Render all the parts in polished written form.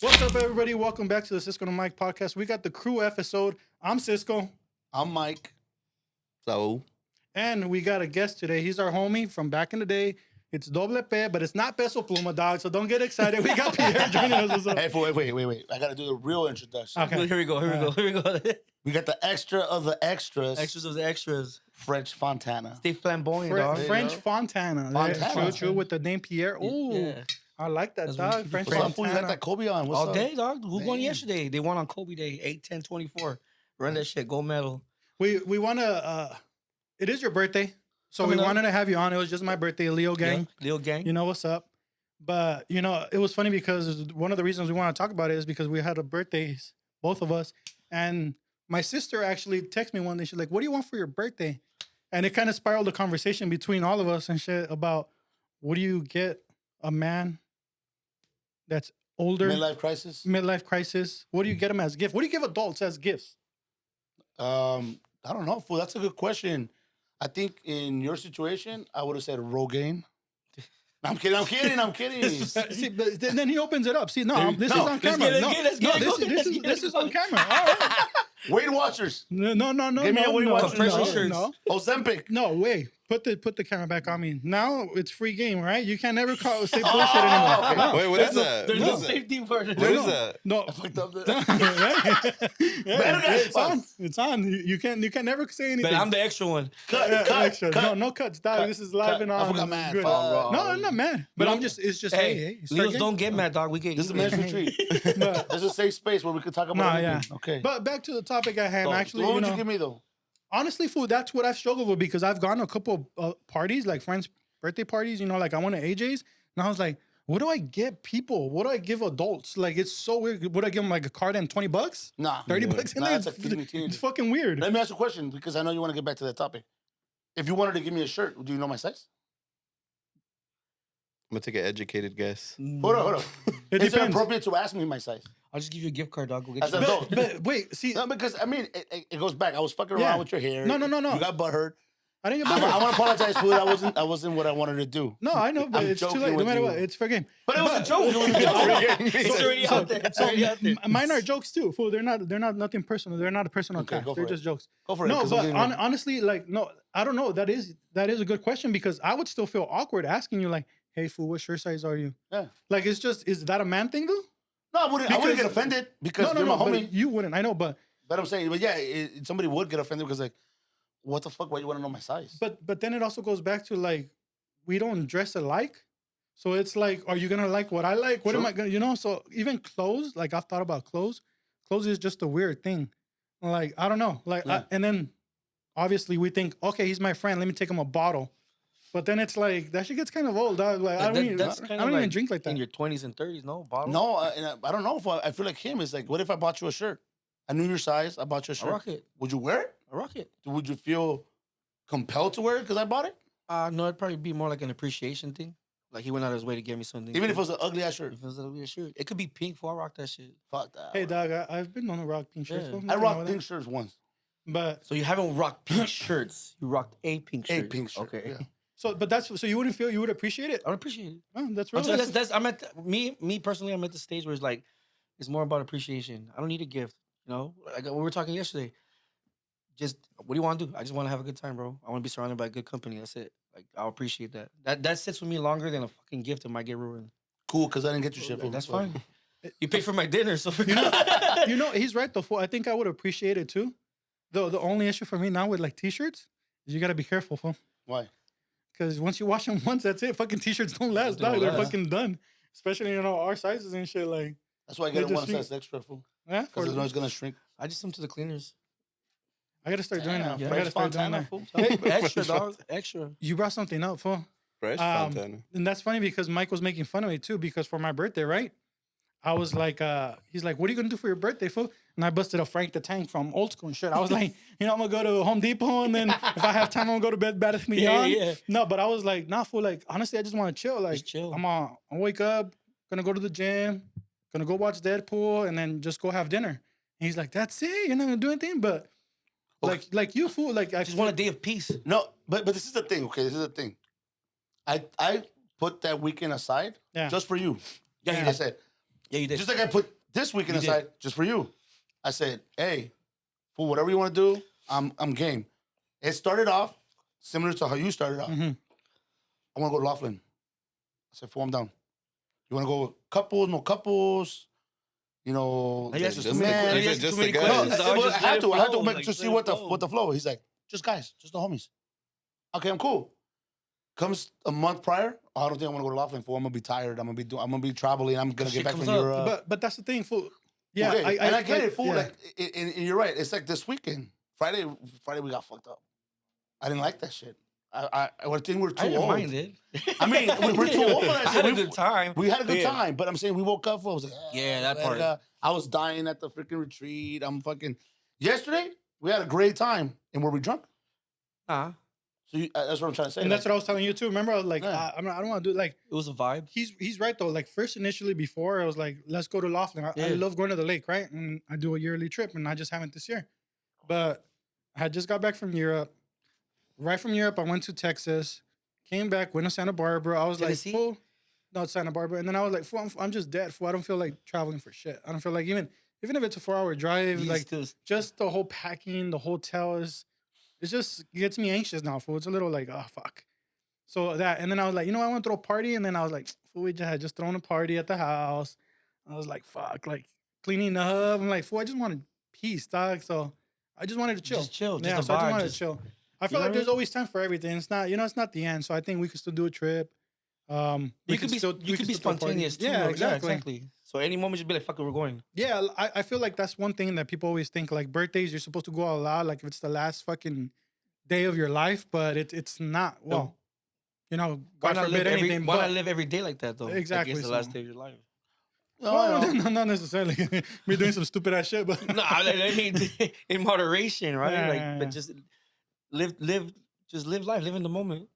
What's up, everybody? Welcome back to the Sisko and Mike Podcast. We got the crew episode. I'm Sisko. I'm Mike. So, And we got a guest today. He's our homie from back in the day. It's doble P, but it's not peso pluma, dog, so don't get excited. We got Pierre joining us. What's up? Hey, wait. I got to do the real introduction. Okay. here we go. We got the extra of the extras. Extras of the extras. French Fontana. Stay flamboyant, dog. French Fontana. Fontana. True, with the name Pierre. Ooh, Yeah. I like that, That's dog. what French What's up, fool? You got Fontana. that Kobe on. What's All up? day, dog. Who won Damn. yesterday? They won on Kobe Day, 8-10-24. Run that shit, gold medal. We want to, it is your birthday, so Coming we up. wanted to have you on. It was just my birthday, Leo gang. Yeah, Lil gang. You know what's up. But, it was funny because one of the reasons we want to talk about it is because we had a birthdays, both of us. And my sister actually texted me one day. She's like, what do you want for your birthday? And it kind of spiraled a conversation between all of us and shit about what do you get a man that's older, Midlife crisis. midlife crisis? What do you get them as gift? What do you give adults as gifts? I don't know, fool. That's a good question. I think in your situation, I would have said Rogaine. No, I'm kidding. See, but then he opens it up. See, no, this is on let's camera. get it, No, let's get it, no, let's get it, let's get it. this is on camera. All right. Weight Watchers. No. Give me a Weight Watchers. Compression shirts. Ozempic. No, wait. Put the camera back on me. Now it's free game, right? You can never say bullshit anymore. okay. No. Wait, what is that? There's What no is that? safety version. What is that? No. I fucked up Yeah, Better it's guys. on. It's on. You can never say anything. But I'm the extra one. Cut. No cuts, dog. This is live and on. I forgot mad. Good. Fuck. No, I'm not mad. But it's just Hey, it's Leos okay. don't get mad, dog. We get This is a even. men's retreat. But, There's a safe space where we could talk about Nah, anything. yeah. Okay. but back to the topic at hand. So, Actually, what would you give me though? honestly, food, that's what I've struggled with because I've gone to a couple parties, like friends' birthday parties, like I went to AJ's, and I was like, what do I get people? What do I give adults? Like, it's so weird. Would I give them like a card and $20? Nah. 30 bucks in Nah, there? that's a teenager. It's fucking weird. Let me ask you a question because I know you want to get back to that topic. If you wanted to give me a shirt, do you know my size? I'm gonna take an educated guess. Hold on. It Is it depends. appropriate to ask me my size? I'll just give you a gift card, dog. Go get As you an one. adult. But wait, see, No, because I mean, it goes back. I was fucking Yeah. around with your hair. No. You got butthurt. I didn't get I better. want to apologize for that. I wasn't what I wanted to do. No, I know, but I'm it's too joking late. No with matter you. what, it's for game. But it was a joke. It was a joke. It's already out there. It's already out there. Mine are jokes too. Fool, they're not nothing personal. They're not a personal Okay, attack. go for They're it. just jokes. Go for it. No, 'cause I'm but getting ready. honestly, like, no, I don't know. That is a good question because I would still feel awkward asking you, like, hey, fool, what shirt size are you? Yeah. Like, is that a man thing though? No, I wouldn't Because- get offended because No, you're my but homie. you wouldn't. I know, but I'm saying, but yeah, somebody would get offended because like, what the fuck? Why you want to know my size? but then it also goes back to like, we don't dress alike. So it's like, are you gonna like what I like? What am Sure. I gonna, So even clothes, like I've thought about clothes. Clothes is just a weird thing. Like, I don't know. Like, Yeah. and then obviously we think, okay, he's my friend. Let me take him a bottle. But then it's like, that shit gets kind of old, dog. Like, I don't even drink like that. In your 20s and 30s, no? Bottle? No, and I don't know if I feel like him. It's like, what if I bought you a shirt? I knew your size. I bought you a I shirt. rock it. Would you wear it? I rock it. Would you feel compelled to wear it because I bought it? No, it'd probably be more like an appreciation thing. Like he went out of his way to get me something. Even if it was an ugly ass shirt. If it was a weird shirt. It could be pink for I rock that shit. Fuck that. Hey, dog, I've been on a rock pink shirt. Yeah. so I nothing wrong rocked with pink that. shirts once. So you haven't rocked pink shirts. You rocked a pink A shirt. pink shirt. Okay. Yeah. So you wouldn't feel you would appreciate it? I would appreciate it. Oh, that's I'm real. saying that's I'm at me personally. I'm at the stage where it's like it's more about appreciation. I don't need a gift. Like we were talking yesterday. Just what do you want to do? I just want to have a good time, bro. I want to be surrounded by good company. That's it. Like I'll appreciate that. That sits with me longer than a fucking gift that might get ruined. Cool, because I didn't get you shit. fool. That's fine. You pay for my dinner, so He's right though. Fool. I think I would appreciate it too. Though the only issue for me now with like t-shirts is you gotta be careful, fool. Why? Because once you wash them once, that's it. Fucking t-shirts don't last, They don't dog. They're last. fucking done. Especially our sizes and shit. Like, That's why I They get just one shrink. size extra, fool. yeah. Because I know it's going to shrink. I just send them to the cleaners. I gotta start doing that. Damn, I gotta French start doing Fontana, that. fool. Extra, dog. Extra. You brought something up, fool. Fresh Um, Fontana. And that's funny because Mike was making fun of me too because for my birthday, right? I was like, he's like, what are you gonna do for your birthday, fool? And I busted a Frank the Tank from old school and shit. I was like, I'm gonna go to Home Depot and then if I have time, I'm gonna go to Bed Bath Beyond. Yeah. No, but I was like, nah, fool. Like honestly, I just want to chill. Like Just chill. I'll wake up, gonna go to the gym, gonna go watch Deadpool, and then just go have dinner. And he's like, that's it. You're not gonna do anything, but like you, fool. Like I Just want a day of peace. No, but this is the thing, okay? This is the thing. I put that weekend aside Yeah. just for you. Yeah, Yeah. I said, Yeah, you did. Just like I put this weekend You did. aside just for you. I said, hey, for whatever you want to do, I'm game. It started off similar to how you started off. Mm-hmm. I want to go to Laughlin. I said, fool, I'm down. You want to go couples, no couples? You know, Maybe that's just too a many man. maybe that's just too many the guys. questions, dog. Just I had let to it flow, make, like, to see let what it the flow. flow. He's like, just guys, just the homies. Okay, I'm cool. Comes a month prior, I don't think I'm gonna go to Laughlin for. I'm gonna be tired. I'm gonna be traveling. I'm gonna Shit get back from comes up. Europe. But that's the thing, fool. Yeah, Okay, and I get like, it, fool. yeah. Like, and you're right. It's like this weekend, Friday we got fucked up. I didn't like that shit. I think we're too I didn't old. mind it. I mean, we're too old for that I shit. had a good time. We had a good Yeah. time, but I'm saying we woke up. I was like, Yeah, that part. verga. I was dying at the freaking retreat. I'm fucking. Yesterday we had a great time, and were we drunk? Nah, So that's what I'm trying to say. And like, that's what I was telling you too. Remember, I was like, Yeah. I don't want to do like. it was a vibe. He's right though. Like first, initially, before I was like, let's go to Laughlin. I Yeah. love going to the lake, right? And I do a yearly trip, and I just haven't this year. But I had just got back from Europe. Right from Europe, I went to Texas, came back, went to Santa Barbara. I was Tennessee? like, fool, no, it's Santa Barbara. And then I was like, fool, I'm just dead. Fool, I don't feel like traveling for shit. I don't feel like even if it's a 4-hour drive, You like still- just the whole packing, the hotel it just gets me anxious now. Fool, it's a little like, oh fuck. So that, and then I was like, you know, I want to throw a party, and then I was like, fool, we just had just thrown a party at the house. I was like, fuck, like cleaning up. I'm like, fool, I just wanted peace, dog. So I just wanted to chill. Just chill, just Yeah, a so I just vibe, wanted just- to chill. I feel know like what I there's mean? always time for everything. It's not, it's not the end. So I think we could still do a trip. We You could be still- you we could be still throw a party. spontaneous too. Yeah, bro. exactly. So any moment just be like, fuck it, we're going. Yeah, I feel like that's one thing that people always think. Like birthdays, you're supposed to go all out. Like if it's the last fucking day of your life, but it's not. Well, you know, Why God not forbid live every anything. Why but not live every day like that though? Exactly, Like it's the last so- day of your life. no, well, I know. not necessarily. We're doing some stupid ass shit, but No, I mean in moderation, right? Yeah, like, yeah, yeah. but just live life, live in the moment.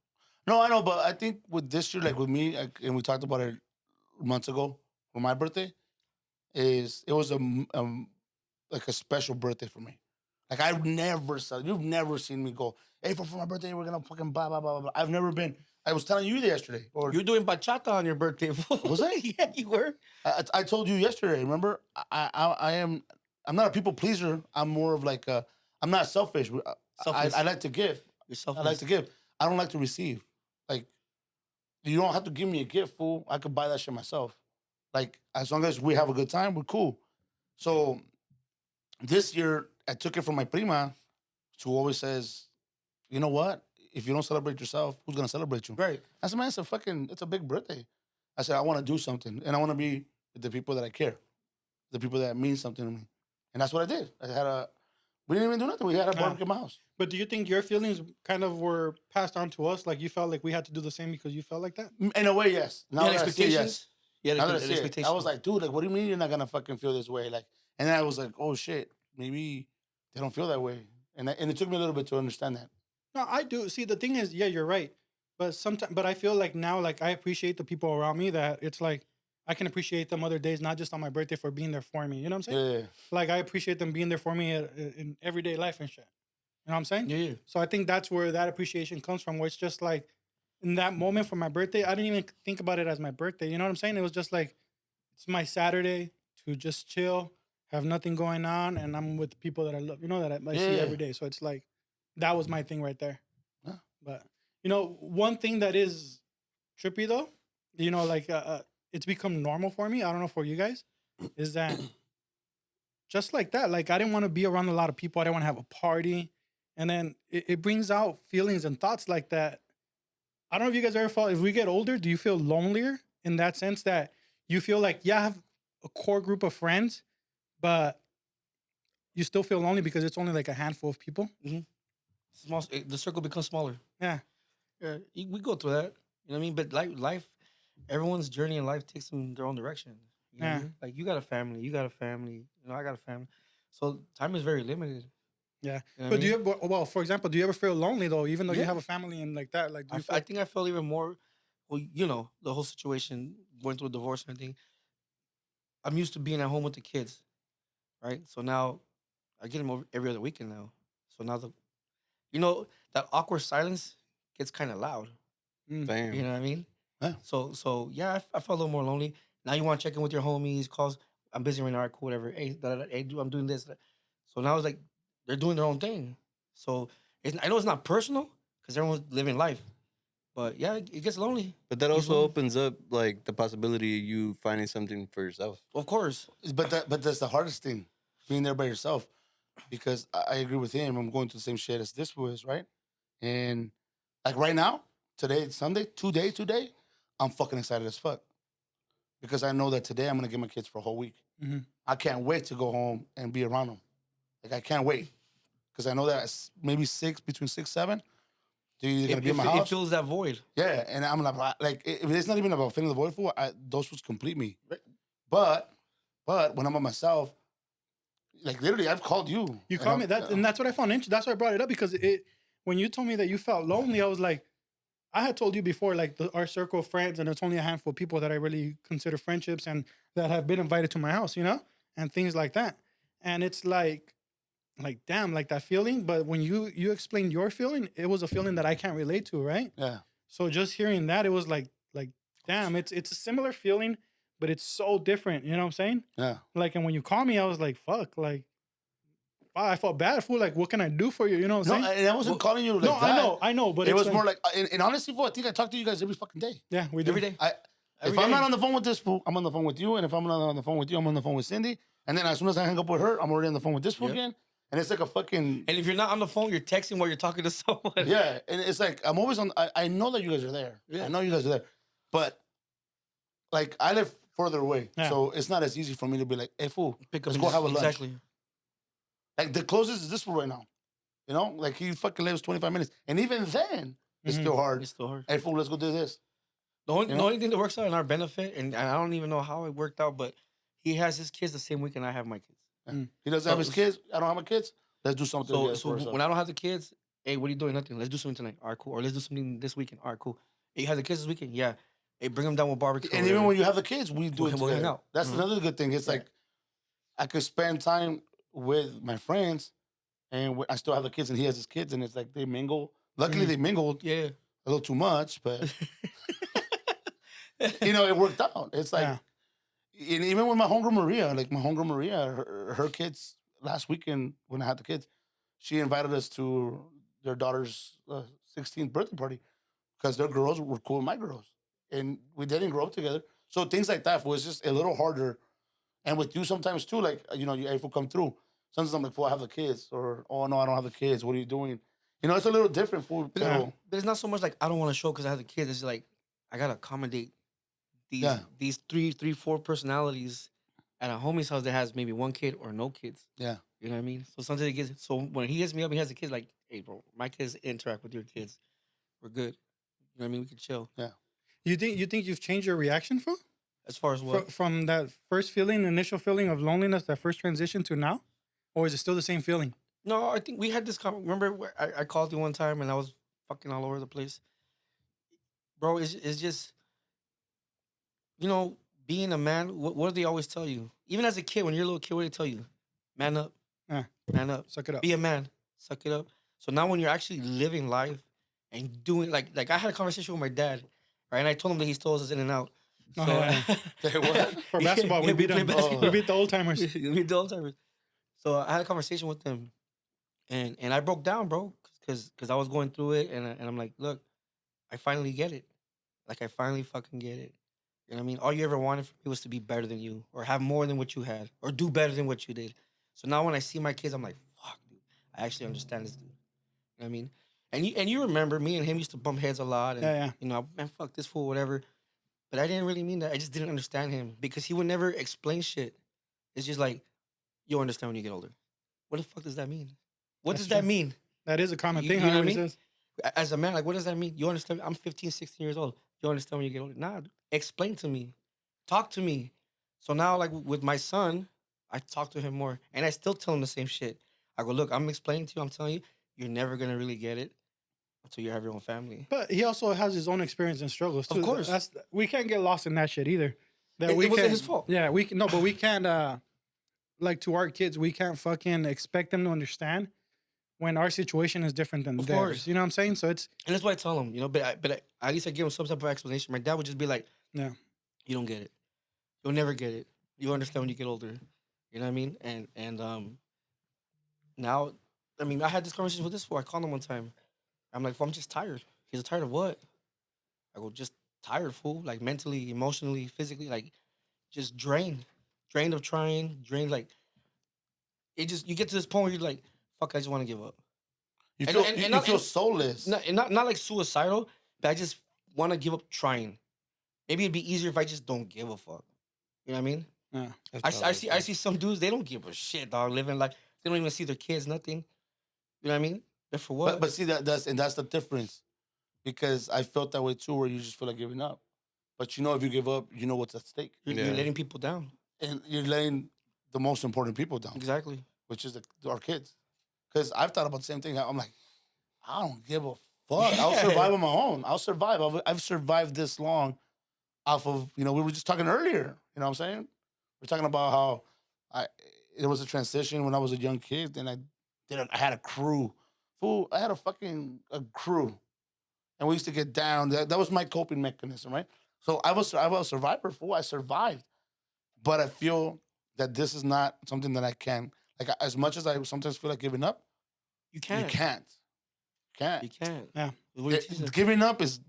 No, I know, but I think with this year, like with me, and we talked about it months ago for my birthday, it was like a special birthday for me. Like you've never seen me go, hey, for my birthday, we're gonna fucking blah blah blah blah. I've never been. I was telling you yesterday, or You're doing bachata on your birthday. Was I? Yeah, you were. I told you yesterday. Remember, I'm not a people pleaser. I'm more of like I'm not selfish. Selfless. I like to give. You're I selfless. like to give. I don't like to receive. Like, you don't have to give me a gift, fool. I could buy that shit myself. Like, as long as we have a good time, we're cool. So, this year, I took it from my prima, who always says, you know what? If you don't celebrate yourself, who's going to celebrate you? Right. I said, man, it's a big birthday. I said, I want to do something. And I want to be with the people that I care, the people that mean something to me. And that's what I did. We didn't even do nothing. We had a barbecue at my house. But do you think your feelings kind of were passed on to us? Like you felt like we had to do the same because you felt like that? In a way, yes. Now You had that I see it, yes. expectations. Yeah, Now that I see it, I was like, dude, like, what do you mean you're not gonna fucking feel this way? Like, and then I was like, oh shit, maybe they don't feel that way. And it took me a little bit to understand that. No, I do. See, the thing is, yeah, you're right. But I feel like now, like I appreciate the people around me that it's like I can appreciate them other days, not just on my birthday for being there for me. You know what I'm saying? Yeah. Like I appreciate them being there for me in everyday life and shit. You know what I'm saying? Yeah. So I think that's where that appreciation comes from, where it's just like in that moment for my birthday, I didn't even think about it as my birthday. You know what I'm saying? It was just like, it's my Saturday to just chill, have nothing going on, and I'm with the people that I love, you know, that I see Yeah. every day. So it's like, that was my thing right there. Yeah. But, you know, one thing that is trippy though, you know, like it's become normal for me, I don't know for you guys, is that just like that, like I didn't want to be around a lot of people. I didn't want to have a party. And then it brings out feelings and thoughts like that. I don't know if you guys ever felt, if we get older, do you feel lonelier in that sense that you feel like, yeah, I have a core group of friends, but you still feel lonely because it's only like a handful of people? Small. The circle becomes smaller. Yeah. Yeah, we go through that. You know what I mean? But life, everyone's journey in life takes them their own direction. You know what I Yeah. mean? Like you got a family, you got a family. You know, I got a family. So time is very limited. Yeah. You know what But I do you, mean? well, for example, do you ever feel lonely though, even though you Yeah. have a family and like that? Like, do you feel, I think I felt even more. Well, you know, the whole situation, going through a divorce and everything. I'm used to being at home with the kids, right? So now I get them over every other weekend now. So now you know, that awkward silence gets kind of loud. Damn. You know what I mean? Yeah. So yeah, I felt a little more lonely. Now you want to check in with your homies, calls. I'm busy right now. All right, cool, whatever. Hey, hey, I'm doing this. So now it's like they're doing their own thing. So I know it's not personal because everyone's living life. But yeah, it gets lonely. But that It's also lonely. opens up like the possibility of you finding something for yourself. Of course. But that's the hardest thing, being there by yourself. Because I agree with him. I'm going through the same shit as this was, right? And like right now, today, it's Sunday, today, I'm fucking excited as fuck. Because I know that today I'm gonna get my kids for a whole week. Mhm. I can't wait to go home and be around them. Like I can't wait. Because I know that maybe between 6, 7, they're either gonna be in my It house. fills that void. Yeah, and I'm like it's not even about filling the void for those foods complete me. But when I'm by myself, like literally, I've called you. You called me that, and that's what I found interesting. That's why I brought it up because when you told me that you felt lonely, I was like, I had told you before, like our circle of friends, and it's only a handful of people that I really consider friendships and that have been invited to my house, and things like that. And it's like damn, like that feeling. But when you explained your feeling, it was a feeling that I can't relate to, right? Yeah. So just hearing that, it was like damn, it's a similar feeling, but it's so different. You know what I'm saying? Yeah. Like, and when you call me, I was like, fuck, like, wow, I felt bad, fool. Like, what can I do for you? You know what I'm No, saying? and I wasn't calling you like No, that. I know, but it it's was more like, and honestly, fool, I think I talk to you guys every fucking day. yeah, we do Every day. If I'm not on the phone with this fool, I'm on the phone with you. And if I'm not on the phone with you, I'm on the phone with Cindy. And then as soon as I hang up with her, I'm already on the phone with this fool Yep. again. And it's like a fucking... And if you're not on the phone, you're texting while you're talking to someone. Yeah, and it's like, I'm always on... I know that you guys are there. Yeah. I know you guys are there. But, like, I live further away. Yeah. So it's not as easy for me to be like, hey, fool, Pick up let's go have a lunch. Exactly. Like, the closest is this fool right now. You know? Like, he fucking lives 25 minutes. And even then, it's Mhm. still hard. It's still hard. Hey, fool, let's go do this. The only, You the know? only thing that works out in our benefit, and I don't even know how it worked out, but he has his kids the same weekend I have my kids. He doesn't have his kids. I don't have my kids. Let's do something So, together so for ourselves. when I don't have the kids, hey, what are you doing? Nothing. Let's do something tonight. All right, cool. Or let's do something this weekend. All right, cool. Hey, you have the kids this weekend? Yeah. Hey, bring them down with barbecue. And even when you have the kids, we do it We'll hang together. out. That's Mhm. another good thing. It's Yeah. like I could spend time with my friends, and I still have the kids, and he has his kids, and it's like they mingle. Luckily, they mingled Yeah. a little too much, but it worked out. It's like, Yeah. and even with my homegirl Maria, her kids last weekend when I had the kids, she invited us to their daughter's 16th birthday party because their girls were cool with my girls, and we didn't grow up together. So things like that was just a little harder. And with you sometimes too, like you if you come through, sometimes I'm like, "Well, I have the kids," or "Oh no, I don't have the kids. What are you doing?" It's a little different for But it's not so much like I don't want to show because I have the kids. It's like I gotta accommodate these three, four personalities at a homie's house that has maybe one kid or no kids. Yeah. You know what I mean? So sometimes it gets when he hits me up, he has the kids like, hey bro, my kids interact with your kids. We're good. You know what I mean? We can chill. Yeah. You think you've changed your reaction As far as what? from that first initial feeling of loneliness, that first transition to now, or is it still the same feeling? No, I think we had this remember where I called you one time and I was fucking all over the place. Bro, it's just being a man, what do they always tell you? Even as a kid, when you're a little kid, what do they tell you? Man up. Yeah. Man up. Suck it up. Be a man. Suck it up. So now when you're actually living life and doing like I had a conversation with my dad, right? And I told him that he stole us in and out. So, What? For basketball, we Yeah, beat play them. basketball. We beat the old timers. We beat the old timers. So I had a conversation with him, and I broke down, bro, because I was going through it, and I'm like, look, I finally get it. Like I finally fucking get it. You know what I mean? All you ever wanted from me was to be better than you, or have more than what you had, or do better than what you did. So now when I see my kids, I'm like, fuck, dude, I actually understand this dude. You know what I mean? And you remember me and him used to bump heads a lot, and man, fuck this fool, whatever. But I didn't really mean that. I just didn't understand him because he would never explain shit. It's just like, you'll understand when you get older. What the fuck does that mean? What That's does that true. mean? That is a common You thing. know what I Everybody mean? says. As a man, like, what does that mean? You understand? I'm 15, 16 years old. You understand when you get older? Nah, dude. Explain to me. Talk to me. So now, like, with my son, I talk to him more. And I still tell him the same shit. I go, look, I'm explaining to you. I'm telling you, you're never going to really get it until you have your own family. But he also has his own experience and struggles too. Of course. We can't get lost in that shit either. That It wasn't his fault. Yeah, but we can't. Like to our kids, we can't fucking expect them to understand when our situation is different than Of theirs. course. You know what I'm saying? So it's And that's what I tell him, but at least I give him some type of explanation. My dad would just be like, Yeah. you don't get it. you'll never get it. You understand when you get older. You know what I mean? And now, I mean, I had this conversation with this fool. I called him one time. I'm like, fool, I'm just tired. He's tired of what? I go, just tired, fool. Like mentally, emotionally, physically, like just drained. Drained of trying, drained like it just you get to this point where you're like, fuck, I just want to give up. You And- feel and- you, and you not- feel and- soulless. Not like suicidal, but I just want to give up trying. Maybe it'd be easier if I just don't give a fuck. You know what I mean? Yeah. I see some dudes, they don't give a shit, dog, living like they don't even see their kids, nothing. You know what I mean? But for what? But see that's the difference, because I felt that way too, where you just feel like giving up, but you know if you give up, you know what's at stake, you're Yeah. letting people down. and you're letting the most important people down, Exactly. which is our kids. Because I've thought about the same thing. I'm like, I don't give a fuck. I'll Yeah. survive on my own. I'll survive. I've survived this long off of, we were just talking earlier. You know what I'm saying? We're talking about how it was a transition when I was a young kid, and I had a crew. Fool, I had a crew. And we used to get down. That was my coping mechanism, right? So I was a survivor, fool. I survived. But I feel that this is not something that I can, like, as much as I sometimes feel like giving up, You can't. you can't. You can't. Yeah. What are you teaching them? Giving up is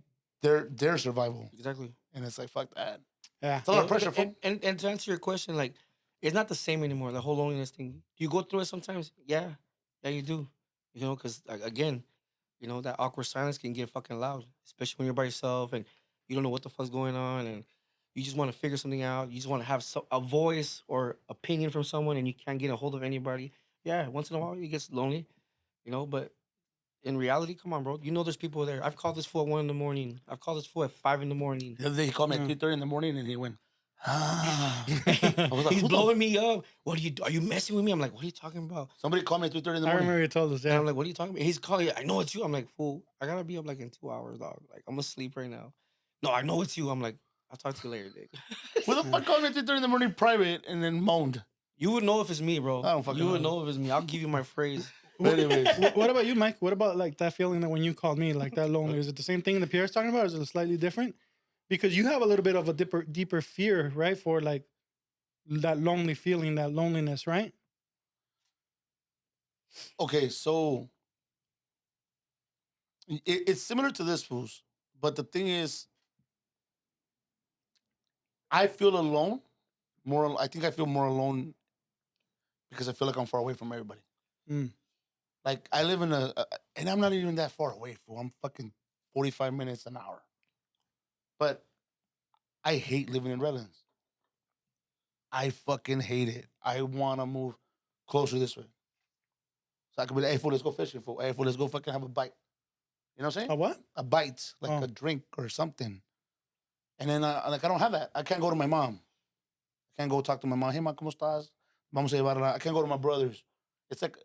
their survival. Exactly. And it's like, fuck that. Yeah. It's a lot of Yeah, pressure, fool. and to answer your question, like it's not the same anymore. The whole loneliness thing. Do you go through it sometimes? Yeah, you do. You know, because again, that awkward silence can get fucking loud, especially when you're by yourself and you don't know what the fuck's going on, and you just want to figure something out. You just want to have a voice or opinion from someone, and you can't get a hold of anybody. Yeah, once in a while you get lonely, but in reality, come on, bro. There's people there. I've called this fool at 1 a.m. I've called this fool at 5 a.m. The other day he called me at Yeah. 3:30 in the morning and he went, I was like, He's who the blowing me up. Are you messing with me? I'm like, what are you talking about? Somebody called me at 3:30 in the I morning. remember you told us. And Yeah. I'm like, what are you talking about? He's calling. I know it's you. I'm like, fool, I gotta be up like in 2 hours, dog. Like, I'm asleep right now. No, I know it's you. I'm like, I'll talk to you later, Dick. Who the fuck called me at 3:30 in the morning private and then moaned? You would know if it's me, bro. I don't fucking You would know. know if it's me. I'll give you my phrase. But anyways, What about you, Mike? What about like that feeling that when you called me, like that lonely? Is it the same thing that Pierre's talking about? Or is it slightly different? Because you have a little bit of a deeper fear, right? For like that lonely feeling, that loneliness, right? okay, so it's similar to this, fools. But the thing is, I feel alone. I think I feel more alone because I feel like I'm far away from everybody. Mm. Like I live in and I'm not even that far away, fool. I'm fucking 45 minutes an hour. But I hate living in Redlands. I fucking hate it. I want to move closer this way. So I could be like, hey, fool, let's go fishing, fool. Hey, fool, let's go fucking have a bite. You know what I'm saying? A what? A bite, like Oh. a drink or something. And then, I don't have that. I can't go to my mom. I can't go talk to my mom. Hey, ma, ¿cómo estás? Vamos a llevarla. I can't go to my brothers. It's like,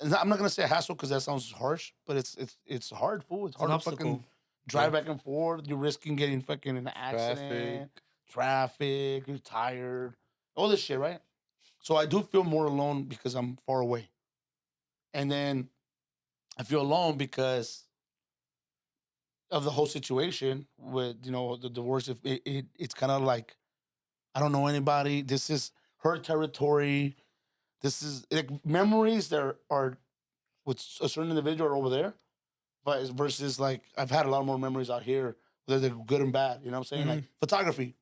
I'm not going to say hassle because that sounds harsh, but it's hard, fool. It's It's an hard to fucking obstacle. drive back and forth. You're risking getting fucking in an accident. Traffic. You're tired. All this shit, right? So I do feel more alone because I'm far away. And then I feel alone because of the whole situation with, the divorce. If it's kind of like, I don't know anybody. This is her territory. This is like memories that are with a certain individual are over there, but versus like I've had a lot more memories out here, whether they're good and bad. You know what I'm saying? Like photography.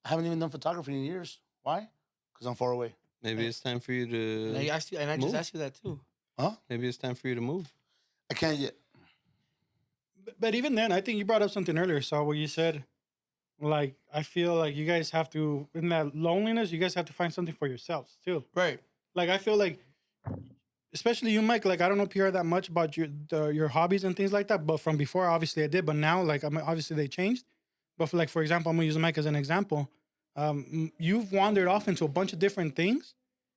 I haven't even done photography in years. Why? Because I'm far away. Maybe it's time for you And I to. asked you, and I Move. just asked you that too. Maybe it's time for you to move. I can't yet. But even then, I think you brought up something earlier, Saul, where you said, like, I feel like you guys have to, in that loneliness, you guys have to find something for yourselves too. Right. Like, I feel like, especially you, Mike, like, I don't know Pierre that much about your hobbies and things like that, but from before, obviously I did, but now, like, obviously they changed. But for example, I'm gonna use Mike as an example. You've wandered off into a bunch of different things,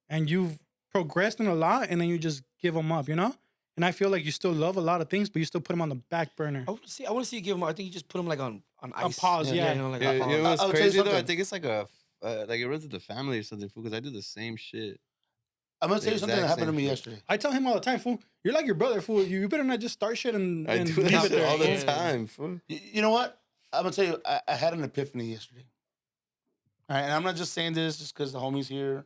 and you've progressed in a lot, and then you just give them up, And I feel like you still love a lot of things, but you still put them on the back burner. I want to see you give him. I think you just put him like on ice. pause, yeah. like Yeah, a pause. you know what's I'll tell you crazy though? I something. think it's like like it runs with the family or something, because I do the same shit. I'm gonna tell you The something that exact happened to same me shit. yesterday. I tell him all the time, fool. You're like your brother, fool. You better not just start shit and I do leave that it shit there. all the Yeah. time. Fool. You know what? I'm gonna tell you. I had an epiphany yesterday. All right, and I'm not just saying this just because the homie's here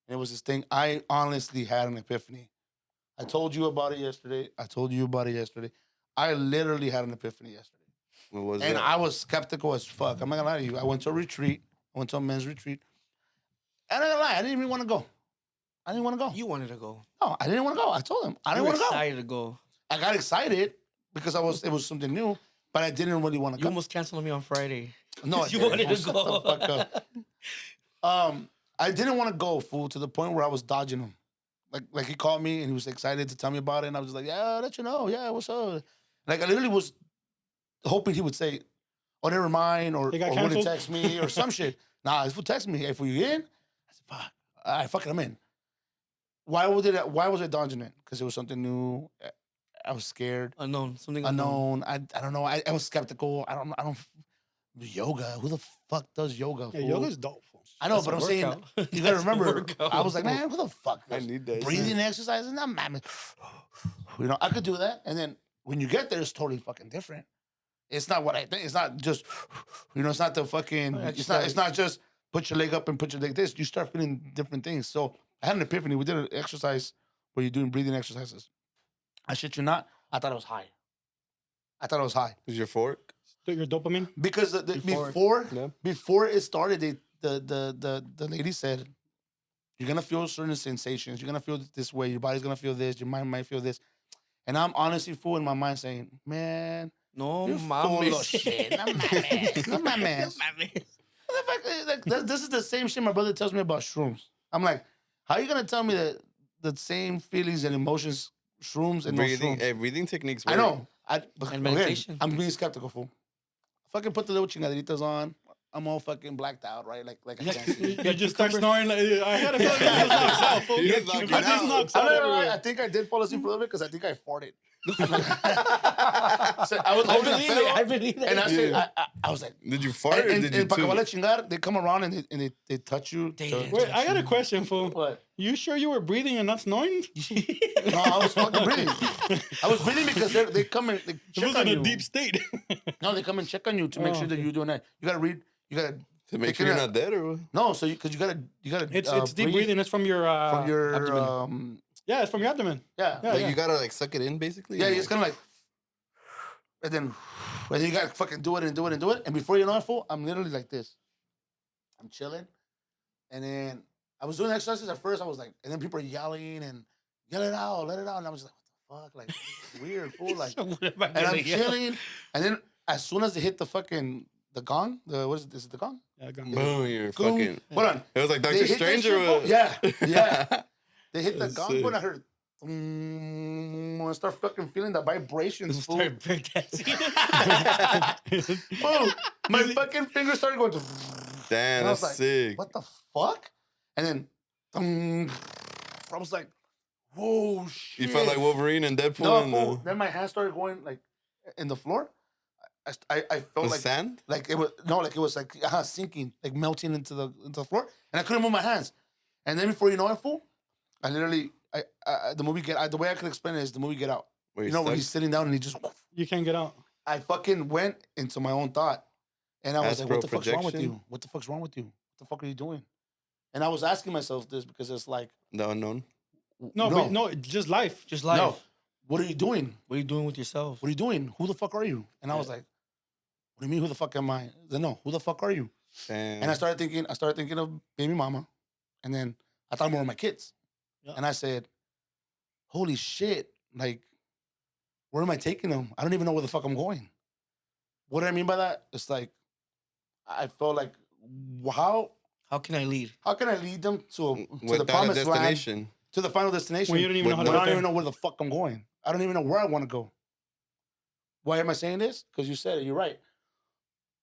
and it was this thing. I honestly had an epiphany. I told you about it yesterday. I literally had an epiphany yesterday. What was And that? I was skeptical as fuck. I'm not gonna lie to you. I went to a retreat. I went to a men's retreat. And I'm not gonna lie, I didn't even want to go. I didn't want to go. You wanted to go. No, I didn't want to go. I told him I You didn't were want to go. excited to go. I got excited because it was something new, but I didn't really want to You go. almost canceled on me on Friday. No, I you didn't. wanted to Shut go. the fuck up. I didn't want to go, fool, to the point where I was dodging him. Like he called me and he was excited to tell me about it, and I was just like, yeah, I'll let you know. Yeah, what's up? Like I literally was hoping he would say, oh, never mind, or It got would he canceled? text me or some shit. Nah, if he text me, if you in, I said, fuck. All right, fuck it, I'm in. Why was I dodging it? Because it was something new. I was scared. Unknown. Something Unknown. I don't know. I was skeptical. I don't yoga. Who the fuck does yoga? Yeah, fool? yoga's dope. Fool. I know, That's but a I'm saying workout. you gotta That's a remember. workout. I was like, man, who the fuck? I does need that. breathing exercises. Not man. You know, I could do that, and then when you get there, it's totally fucking different. It's not what I think. It's not just, you know, it's not the fucking. It's not just put your leg up and put your leg this. You start feeling different things. So I had an epiphany. We did an exercise where you're doing breathing exercises. I shit you not. I thought it was high. Is your fork? Your dopamine. Because Yeah. before it started, the lady said, you're gonna feel certain sensations. You're gonna feel this way. Your body's gonna feel this. Your mind might feel this. And I'm honestly full in my mind saying, man, No, you're full mames. of shit. No mames. No mames. Like, this is the same shit my brother tells me about shrooms. I'm like, how are you gonna tell me that the same feelings and emotions, shrooms and Breathing, no shrooms? breathing techniques. I work. know. And Again, meditation. I'm being skeptical, fool. Fucking put the little chingaderitas on. I'm all fucking blacked out, right? Like I can't see. You just start snoring. Like, I had a feeling that just knocks out. Fool. He I was knocking just out. knocks I'm out not gonna lie, everywhere. I think I did fall asleep for a little bit because I think I farted. So I was I holding a believe it. pillow, I believe that. and I said, I was like, Did you fart or and did you pa' que toot? vale chingar, they come around and they touch you. They to- didn't. Wait, I got a question, fool. What? You sure you were breathing and not snoring? No, I was fucking breathing. I was breathing because they come and they It check was on in you. a deep state. No, they come and check on you to make Oh, sure that okay. you're doing that. You gotta read. You gotta To make take sure it you're out. not dead or what? No, so because you gotta. It's deep breathing. It's from your from your abdomen. yeah, it's from your abdomen. yeah. Yeah, Like you gotta like suck it in basically. Yeah, and, it's kind of like, and then you gotta fucking do it and do it and do it. And before you know it, fool, I'm literally like this. I'm chilling, and then I was doing exercises at first. I was like, and then people are yelling and yell it out, let it out, and I was like, what the fuck, like it's weird, fool, like. And I'm chilling, and then as soon as they hit the gong, what is it? Is it the gong? Yeah, go. boom, you're Gong. fucking. Hold on. It was like They Doctor hit that Strange shit, or fool. what? Yeah. They hit the That's gong, sick. and I heard. I start fucking feeling the vibrations, fool. Start breakdancing. Boom. My fucking fingers started going. Damn, And I was that's like, sick. what the fuck? And then I was like, whoa, shit. You felt like Wolverine and Deadpool no, and fool. Then my hands started going like in the floor. I felt the like sand. like it was like sinking, like melting into the floor, and I couldn't move my hands. And then before you know it, fool, I literally the movie the way I could explain it is the movie Get Out. Where You know when stuck? he's sitting down and he just You can't get out. I fucking went into my own thought, and I was like, Astral "What the fuck's wrong with projection? you? What the fuck's wrong with you? What the fuck are you doing?" And I was asking myself this because it's like, the unknown. No, but no, it's just life. Just life. no, what are you doing? What are you doing with yourself? What are you doing? Who the fuck are you? And I was like, "What do you mean? Who the fuck am I?" No, who the fuck are you? Damn. And I started thinking of baby mama, and then I thought more of my kids, Yeah. and I said, "Holy shit! Like, where am I taking them? I don't even know where the fuck I'm going." What do I mean by that? It's like I felt like, how can I lead? how can I lead them to the Without a promised land, destination. to the final destination? When you don't even know how but to I get don't even there. know where the fuck I'm going. I don't even know where I want to go. Why am I saying this? Because you said it. You're right.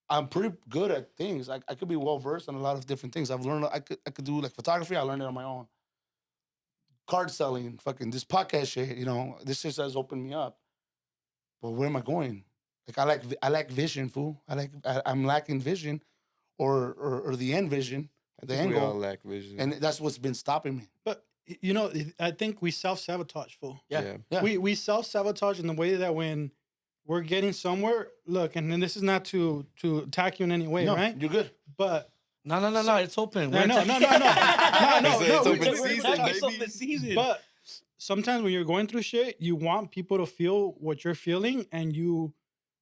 I'm pretty good at things. I could be well versed on a lot of different things. I've learned. I could do like photography. I learned it on my own. Card selling, fucking this podcast shit. You know, this just has opened me up. But where am I going? Like I lack vision, fool. I'm lacking vision, or the end vision, I the think end we all goal, lack vision. and that's what's been stopping me. But you know, I think we self-sabotage, fool. Yeah. We self-sabotage in the way that when we're getting somewhere, look, and then this is not to attack you in any way, No, right? you're good. But No. It's open. No, no. It's open we're season, talking- It's open season. But sometimes when you're going through shit, you want people to feel what you're feeling, and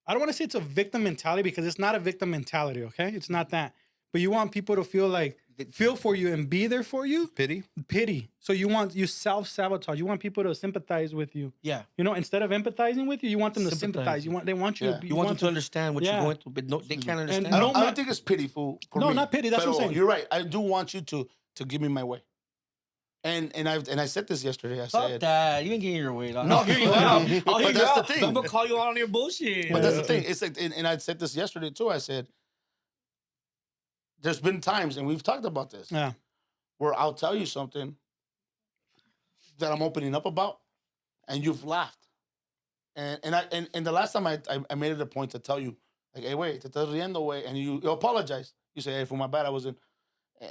I don't want to say it's a victim mentality because it's not a victim mentality, okay? It's not that. But you want people to feel for you and be there for you. Pity. So you self-sabotage. You want people to sympathize with you. yeah. Instead of empathizing with you, you want them to Sympathize. sympathize. They want you. Yeah. You want them to understand what Yeah. you're going through, but no, they can't understand. I no don't think it's pity for No, me. not pity. That's what I'm Pero saying. You're right. I do want you to give me my way. And I said this yesterday. I Fuck said, that. You ain't getting your way. Dog. No. I'll hear you out. I'll hear But you that's the out. thing. I'm gonna call you out on your bullshit. but that's the thing. It's like, and I said this yesterday too. I said, there's been times, and we've talked about this, Yeah. where I'll tell you something that I'm opening up about, and you've laughed. And the last time I made it a point to tell you, like, hey, wait, te estás riendo, way, and you apologize. You say, hey, for my bad, I wasn't.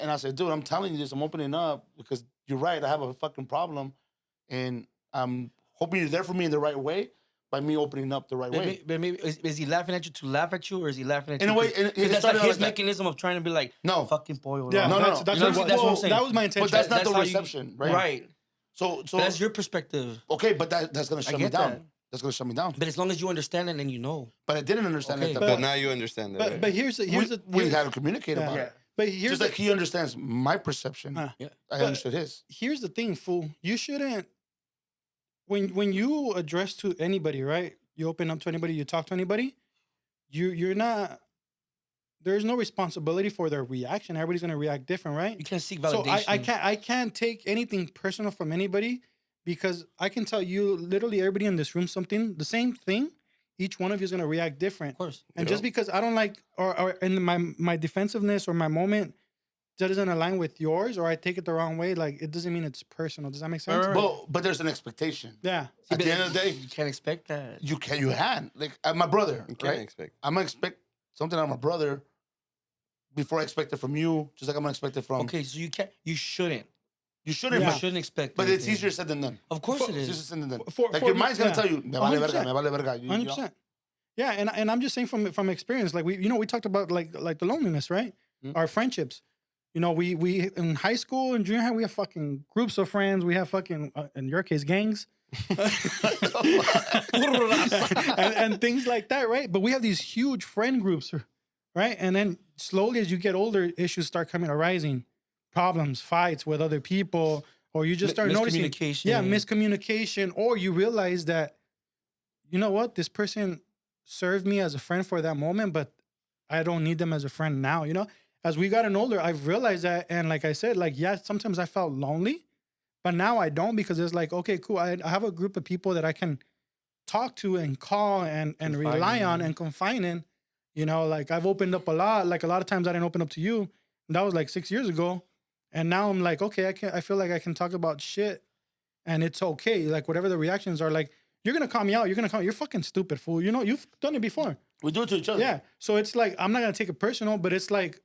And I said, dude, I'm telling you this, I'm opening up because you're right, I have a fucking problem, and I'm hoping you're there for me in the right way by me opening up the right way. But maybe is he laughing at you to laugh at you, or is he laughing at In you? a way, 'cause- it 'cause that's started like out his like that. mechanism of trying to be like, No. fucking boy. Yeah, No, that's, no. that's, You know what, what- that's what I'm saying. that was my intention. But that's not That's the how you- reception, right? Right. So But that's your perspective. okay, but that's gonna shut me get down. that. That's gonna shut me down. But as long as you understand it, then you know. But I didn't understand Okay. it. But now you understand that. right? but here's the we had to communicate Yeah. about Yeah. it. but here's Just the, like he understands my perception, Yeah. I understood his. here's the thing, fool. You shouldn't when you address to anybody, right? You open up to anybody, you talk to anybody, you're not there's no responsibility for their reaction. Everybody's gonna react different, right? You can't seek So validation. I can't take anything personal from anybody because I can tell you literally everybody in this room something, the same thing. Each one of you is gonna react different. Of course. And just because I don't like or in my defensiveness or my moment that doesn't align with yours or I take it the wrong way, like it doesn't mean it's personal. Does that make sense? Right. But there's an expectation. Yeah. At the end of the day, you can't expect that. you had like my brother. You can't Right? expect. I'm gonna expect something out of my brother before I expect it from you. Just like I'm gonna expect it from. Okay, so you shouldn't. You shouldn't. You Yeah. shouldn't expect. But it's anything. easier said than done. Of course it It's is. easier said than done. For- Like for your me, mind's gonna yeah. tell you, me vale verga, 100%. me vale verga. You know? 100%. Yeah, and I'm just saying from experience, like we talked about like the loneliness, right? Mm. Our friendships. We in high school and junior high we have fucking groups of friends. We have fucking in your case gangs, and things like that, right? But we have these huge friend groups, right? And then slowly as you get older, issues start arising, problems, fights with other people, or you just start noticing, Miscommunication. yeah, miscommunication, or you realize that, you know what, this person served me as a friend for that moment, but I don't need them as a friend now. As we gotten older, I've realized that, and like I said, like yeah, sometimes I felt lonely, but now I don't because it's like, okay, cool, I have a group of people that I can talk to and call and Confide rely on in. and confine in. Like I've opened up a lot. Like a lot of times I didn't open up to you, and that was like 6 years ago. And now I'm like, okay, I feel like I can talk about shit, and it's okay. Like whatever the reactions are, like you're gonna call me out. You're fucking stupid fool. You've done it before. We do it to each other. Yeah. So it's like I'm not gonna take it personal, but it's like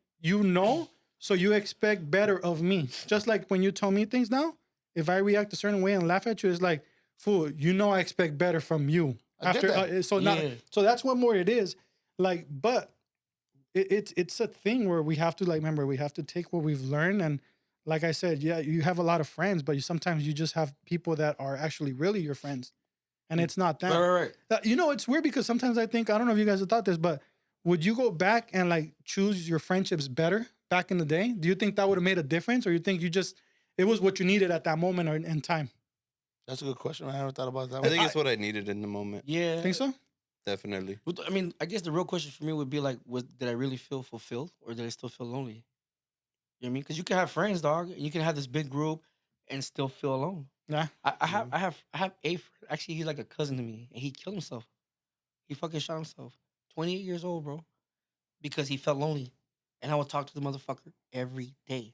so you expect better of me. Just like when you tell me things now, if I react a certain way and laugh at you, it's like, fool, I expect better from you. I get that. So that's what more it is. Like, but it's a thing where we have to remember we have to take what we've learned, and like I said, yeah, you have a lot of friends, but sometimes you just have people that are actually really your friends, and it's not that. Right. It's weird because sometimes I think, I don't know if you guys have thought this, but would you go back and choose your friendships better back in the day? Do you think that would have made a difference, or you think it was what you needed at that moment or in time? That's a good question. I never thought about that. I think it's what I needed in the moment. Yeah. Think so? Definitely. I mean, I guess the real question for me would be like, did I really feel fulfilled, or did I still feel lonely? You know what I mean? Because you can have friends, dog. And you can have this big group and still feel alone. Yeah. I have a friend. Actually, he's like a cousin to me, and he killed himself. He fucking shot himself. 28 years old, bro, because he felt lonely, and I would talk to the motherfucker every day.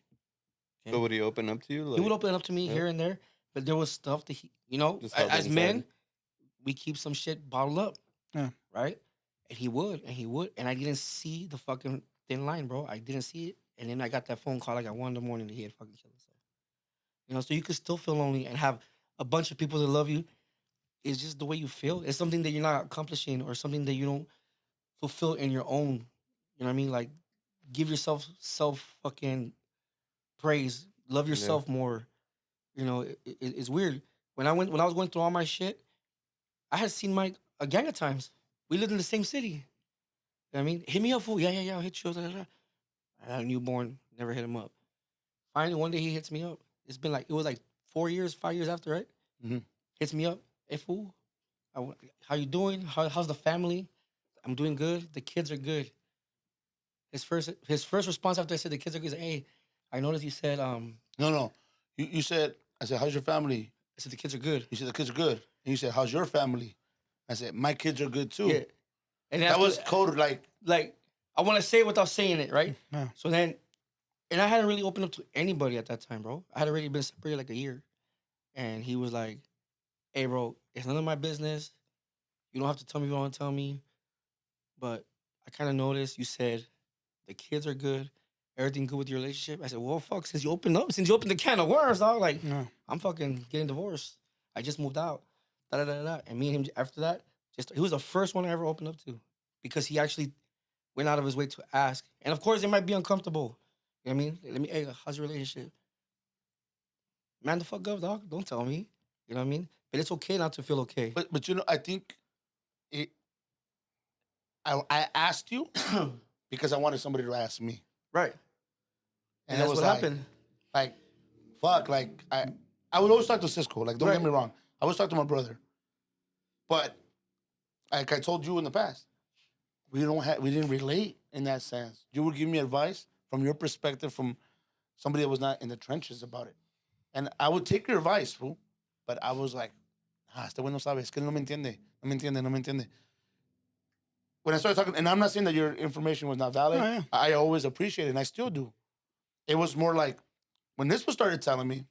Okay? But would he open up to you? He would open up to me yeah. here and there, but there was stuff that Just held as inside. men, we keep some shit bottled up. Yeah. Right? And he would, and I didn't see the fucking thin line, bro. I didn't see it. And then I got that phone call like at 1 a.m. that he had fucking killed himself. So you could still feel lonely and have a bunch of people that love you. It's just the way you feel. It's something that you're not accomplishing or something that you don't fulfill in your own, you know what I mean? Like give yourself fucking praise. Love yourself more. You know, it's weird. When I was going through all my shit, I had seen Mike a gang of times. We lived in the same city. You know what I mean? Hit me up, fool. Yeah, I'll hit you. Da, da, da. I had a newborn, never hit him up. Finally, one day he hits me up. It was like 4 years, 5 years after, right? Mhm. Hits me up. Hey, fool. How you doing? How's the family? I'm doing good. The kids are good. His first response after I said the kids are good is, hey, I noticed you said, No. You said, I said, how's your family? I said the kids are good. You said, the kids are good. And you said, how's your family? I said, my kids are good too. Yeah. And That was coded like, I want to say it without saying it, right? Yeah. So then, and I hadn't really opened up to anybody at that time, bro. I had already been separated like a year. And he was like, hey, bro, it's none of my business. You don't have to tell me if you don't want to tell me. But I kind of noticed you said the kids are good. Everything good with your relationship? I said, well, fuck, since you opened the can of worms, dog, like, No. I'm fucking getting divorced. I just moved out. Da da da da. And me and him, after that, he was the first one I ever opened up to because he actually went out of his way to ask. And of course, it might be uncomfortable. You know what I mean? Hey, how's your relationship? Man, the fuck up, dog. Don't tell me. You know what I mean? But it's okay not to feel okay. but you know, I think I asked you because I wanted somebody to ask me. Right. And that's it was what like, happened. Like, fuck, like I would always talk to Sisko. Like, don't get me wrong. I always talk to my brother. But like I told you in the past, we didn't relate in that sense. You would give me advice from your perspective, from somebody that was not in the trenches about it. And I would take your advice, fool. But I was like, este güey no sabe, es que él no me entiende. When I started talking, and I'm not saying that your information was not valid. Oh, yeah. I always appreciate it, and I still do. It was more like, when this was started telling me,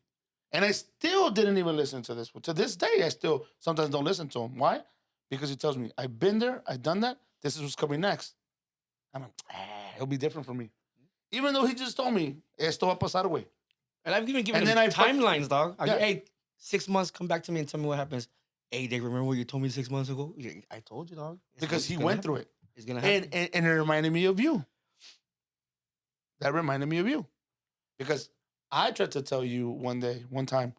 and I still didn't even listen to this. To this day, I still sometimes don't listen to him. Why? Because he tells me, I've been there, I've done that, this is what's coming next. I'm like, it'll be different for me. Even though he just told me, esto va a pasar, güey. And I've even given him timelines, dog. Hey, 6 months, come back to me and tell me what happens. Hey, Dave, remember what you told me 6 months ago? Yeah, I told you, dog. Because he went through it. It's going to happen. And it reminded me of you. That reminded me of you. Because I tried to tell you one time,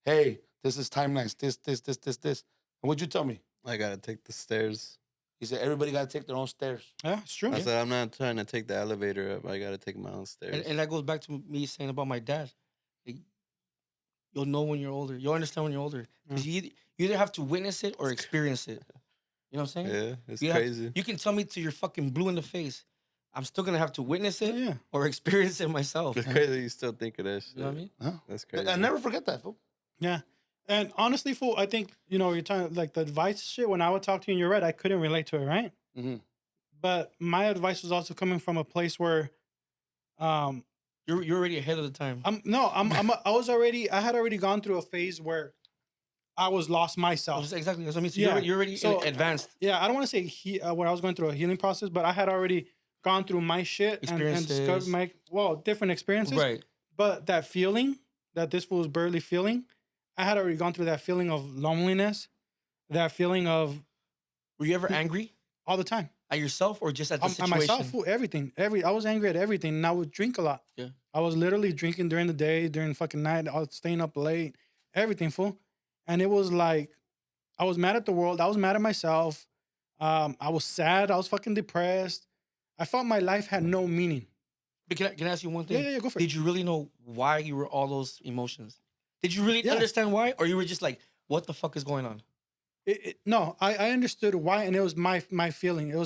hey, this is timelines, this. And what'd you tell me? I gotta take the stairs. He said, everybody got to take their own stairs. Yeah, it's true. I said, I'm not trying to take the elevator up. I gotta take my own stairs. And that goes back to me saying about my dad. Like, you'll know when you're older. You'll understand when you're older. Because you either have to witness it or experience it. You know what I'm saying? Yeah, it's crazy. You can tell me till you're fucking blue in the face. I'm still going to have to witness it Yeah. or experience it myself. It's crazy you still think of that shit. You know what I mean? Huh? That's crazy. I never forget that, fool. Yeah. And honestly, fool, I think, you're talking like the advice shit. When I would talk to you and you're right, I couldn't relate to it, right? Mm-hmm. But my advice was also coming from a place where, You're already ahead of the time. I had already gone through a phase where I was lost myself. Exactly. That's what I mean. So Yeah. you're already advanced. Yeah, I don't want to say where I was going through a healing process, but I had already gone through my shit and discovered different experiences. Right. But that feeling that this fool was barely feeling, I had already gone through that feeling of loneliness, that feeling of Were you ever angry all the time. at yourself or just at the At situation? myself, fool, everything. I was angry at everything, and I would drink a lot. Yeah. I was literally drinking during the day, during fucking night. I was staying up late, everything, fool. And it was like, I was mad at the world. I was mad at myself. I was sad. I was fucking depressed. I felt my life had no meaning. But can I ask you one thing? Yeah, go for it. Did you really know why you were all those emotions? Did you really Yeah. understand why? Or you were just like, what the fuck is going on? No, I understood why, and it was my feeling. It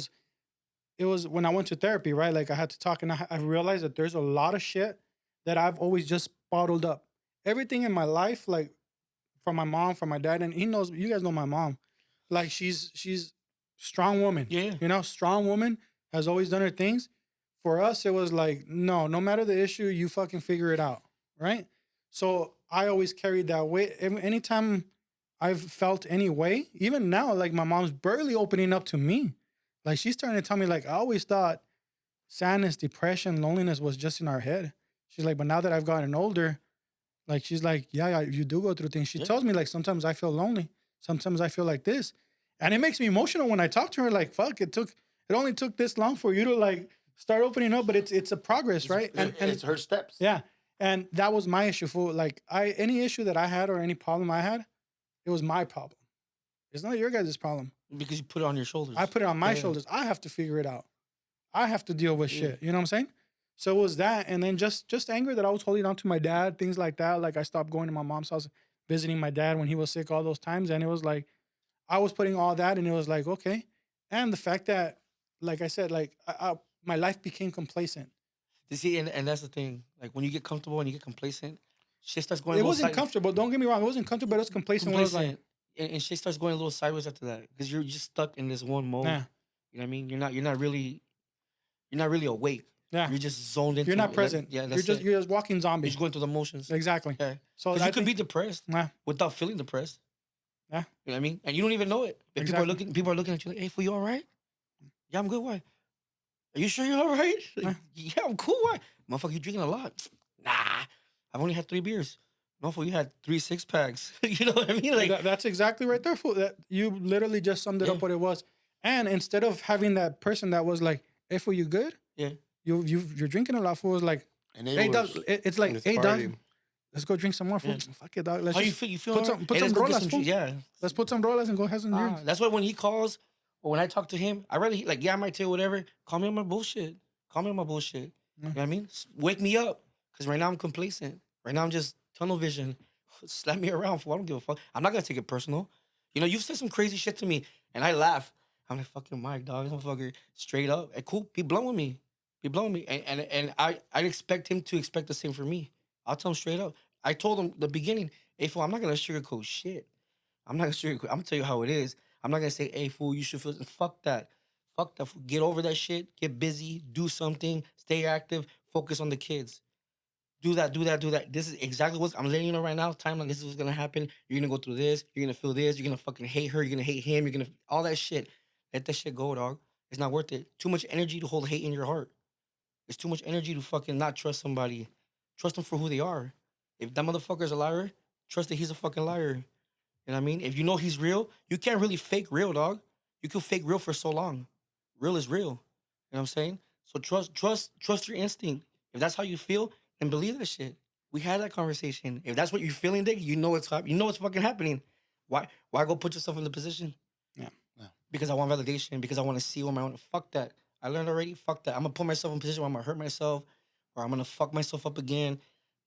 was when I went to therapy, right? Like I had to talk, and I realized that there's a lot of shit that I've always just bottled up. Everything in my life, like from my mom, from my dad, and he knows. You guys know my mom. Like she's strong woman. Yeah. Strong woman, has always done her things. For us, it was like no matter the issue, you fucking figure it out, right? So I always carried that weight. Anytime I've felt any way, even now, like my mom's barely opening up to me. Like she's starting to tell me, like, I always thought sadness, depression, loneliness was just in our head. She's like, but now that I've gotten older, like she's like, yeah, you do go through things. She tells me, like, sometimes I feel lonely. Sometimes I feel like this. And it makes me emotional when I talk to her, like, fuck, it only took this long for you to like start opening up, but it's a progress, right? And it's her steps. Yeah. And that was my issue for like any issue that I had or any problem I had, it was my problem. It's not your guys' problem. Because you put it on your shoulders. I put it on my shoulders. I have to figure it out. I have to deal with shit. You know what I'm saying? So it was that, and then just anger that I was holding on to my dad, things like that. Like I stopped going to my mom's house, visiting my dad when he was sick all those times, and it was like I was putting all that, and it was like okay, and the fact that, like I said, like my life became complacent. You see, and that's the thing. Like when you get comfortable and you get complacent, shit starts going. It wasn't comfortable. Don't get me wrong. It wasn't comfortable, but it was complacent. When it was like, and shit starts going a little sideways after that because you're just stuck in this one mode. Yeah. You know what I mean? You're not really awake. Yeah. You're just zoned into. You're not present. Yeah, you're just walking zombie. You're just going through the motions. Exactly. Yeah. So you could be depressed without feeling depressed. Yeah. You know what I mean? And you don't even know it. If Exactly. people are looking at you like, hey, fool, you all right? Yeah, I'm good. Why? Are you sure you're all right? Yeah, I'm cool. Why? Motherfucker, you drinking a lot? Nah, I've only had 3 beers. Motherfucker, you had 3 6-packs. You know what I mean? Like that's exactly right there, fool. That you literally just summed it up what it was. And instead of having that person that was like, hey, fool, you good? Yeah. You're drinking a lot, fool. Was like, hey, dog. It's like, hey, dog. Let's go drink some more, fool. Yeah. Fuck it, dog. Let's How you feel? You feel put some rollers, fool. Yeah. Let's put some rollers and go have some drinks. That's why when he calls or when I talk to him, I really like, yeah, I might tell you whatever. Call me on my bullshit. Call me on my bullshit. You know what I mean? Wake me up. Because right now I'm complacent. Right now I'm just tunnel vision. Slap me around, fool. I don't give a fuck. I'm not going to take it personal. You know, you've said some crazy shit to me and I laugh. I'm like, fucking Mike, dog. This motherfucker straight up. Hey, cool. Be blowing me. And I expect him to expect the same for me. I'll tell him straight up. I told him the beginning, hey, fool, I'm not going to sugarcoat shit. I'm going to tell you how it is. I'm not going to say, hey, fool, you should feel... Fuck that. Fuck that. Fool. Get over that shit. Get busy. Do something. Stay active. Focus on the kids. Do that. This is exactly what I'm letting you know right now. Timeline, this is what's going to happen. You're going to go through this. You're going to feel this. You're going to fucking hate her. You're going to hate him. You're going to... All that shit. Let that shit go, dog. It's not worth it. Too much energy to hold hate in your heart. It's too much energy to fucking not trust somebody. Trust them for who they are. If that motherfucker's a liar, trust that he's a fucking liar. You know what I mean? If you know he's real, you can't really fake real, dog. You can fake real for so long. Real is real. You know what I'm saying? So trust your instinct. If that's how you feel, then believe that shit. We had that conversation. If that's what you're feeling, Dick, you know it's fucking happening. Why go put yourself in the position? Yeah. Because I want validation. Because I want to see what my own. Fuck that. I learned already. Fuck that. I'm gonna put myself in a position where I'm gonna hurt myself, or I'm gonna fuck myself up again.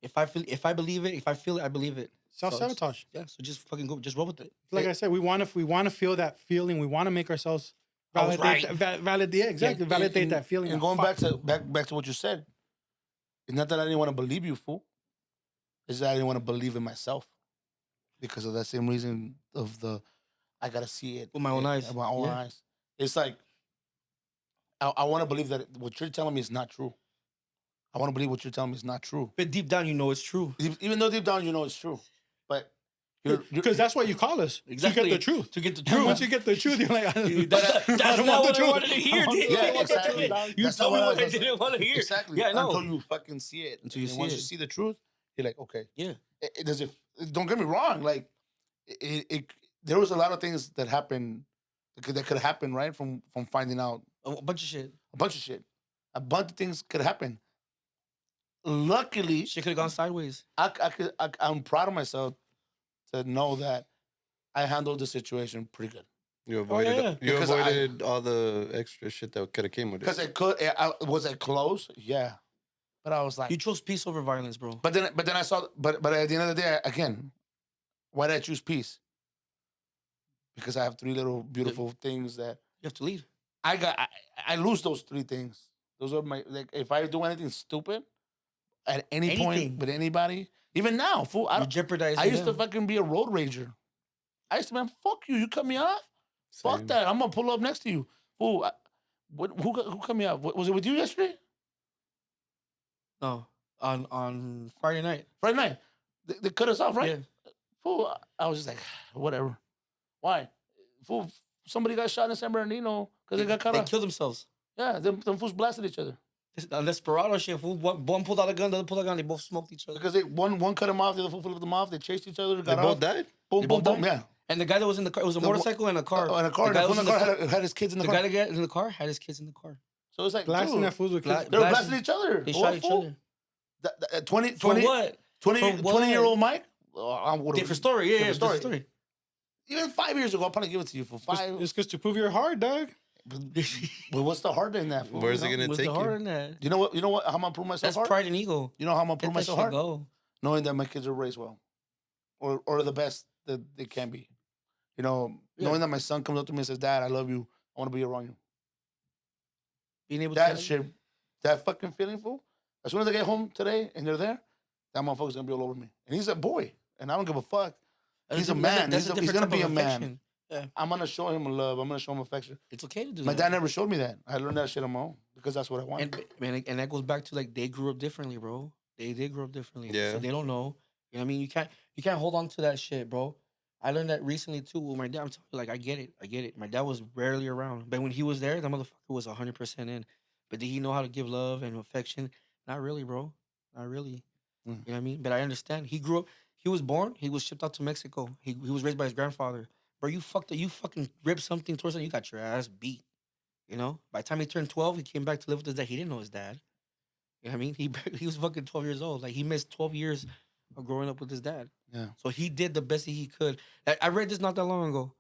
If I believe it, if I feel it, I believe it. Self-sabotage. So just fucking go, just roll with it. Like I said, we want to feel that feeling. We want to make ourselves validate validate that feeling. And going back to what you said, it's not that I didn't want to believe you, fool. It's that I didn't want to believe in myself because of that same reason of I gotta see it with my own eyes. With my own eyes. It's like I want to believe that what you're telling me is not true. I want to believe what you're telling me is not true. But deep down, you know it's true. Even though deep down you know it's true, but because that's what you call us. Exactly. To get the truth. To get the truth. And once you get the truth, you're like, that's not what I wanted to hear. Yeah, exactly. You told me what I didn't want to hear. Exactly. Yeah, I know. Until you fucking see it. Once you see the truth, you're like, okay. Yeah. It doesn't. Don't get me wrong. Like, there was a lot of things that happened that could happen right from finding out a bunch of shit. A bunch of things could happen. Luckily, shit could have gone sideways. I'm proud of myself to know that I handled the situation pretty good. You avoided all the extra shit that could have came with it. Because was it close? Yeah, but I was like, you chose peace over violence, bro. But then I saw. But at the end of the day, again, why did I choose peace? Because I have 3 little beautiful things that you have to lead. I lose those 3 things. Those are my if I do anything stupid at any point with anybody, even now, fool, you jeopardize. I used to fucking be a road rager. I used to, man, fuck you. You cut me off. Same. Fuck that. I'm gonna pull up next to you, fool. Who cut me off? Was it with you yesterday? No, on Friday night. Friday night, they cut us off, right? Yeah. Fool, I was just like, whatever. Why? Fool, somebody got shot in San Bernardino because they got cut off. They killed themselves. Yeah, them fools blasted each other. Desperado shit. Fool. One pulled out a gun, the other pulled out a gun. They both smoked each other. Because one cut him off, the other fool flipped them off. They chased each other. They both died? Boom, boom, boom. Yeah. And the guy that was in the car, it was a motorcycle and a car. And a car. The guy in the car had his kids in the car. The guy that got in the car had his kids in the car. So it's like, Blasting dude, that fools with kids. they were blasting each other. They What shot each fool? other. 20, For 20, what? 20, For what? 20-year-old Mike? I would've- Different story. Yeah, different different story. story. Even 5 years ago, I'll probably give it to you for 5. It's because to prove you're hard, dog. But what's the hard in that? Fool, Where's you it know? gonna What's take the hard you? in that? You know what? You know what? How I'm gonna prove myself That's hard? pride and ego. You know how I'm gonna prove Let that myself shit hard? go. Knowing that my kids are raised well, or the best that they can be. You know, Yeah. knowing that my son comes up to me and says, "Dad, I love you. I want to be around you." Being able That to shit, that fucking feeling, fool. As soon as I get home today and they're there, that motherfucker's gonna be all over me. And he's a boy, and I don't give a fuck. He's a man. That's He's different gonna type be of a man. affection. Yeah, I'm gonna show him love. I'm gonna show him affection. it's okay to do My that. dad never showed me that. I learned that shit on my own because that's what I want. And man, and that goes back to like they grew up differently, bro. They grew up differently. Yeah. So they don't know. You know what I mean? You can't hold on to that shit, bro. I learned that recently too with my dad. I'm telling you, like I get it. My dad was rarely around, but when he was there, the motherfucker was 100% in. But did he know how to give love and affection? Not really, bro. Not really. Mm. You know what I mean? But I understand. He grew up. He was born. He was shipped out to Mexico. He was raised by his grandfather. Bro, you fucking ripped something towards him. You got your ass beat. You know. By the time he turned 12, he came back to live with his dad. He didn't know his dad. You know what I mean? He was fucking 12 years old. Like he missed 12 years of growing up with his dad. Yeah. So he did the best that he could. I read this not that long ago.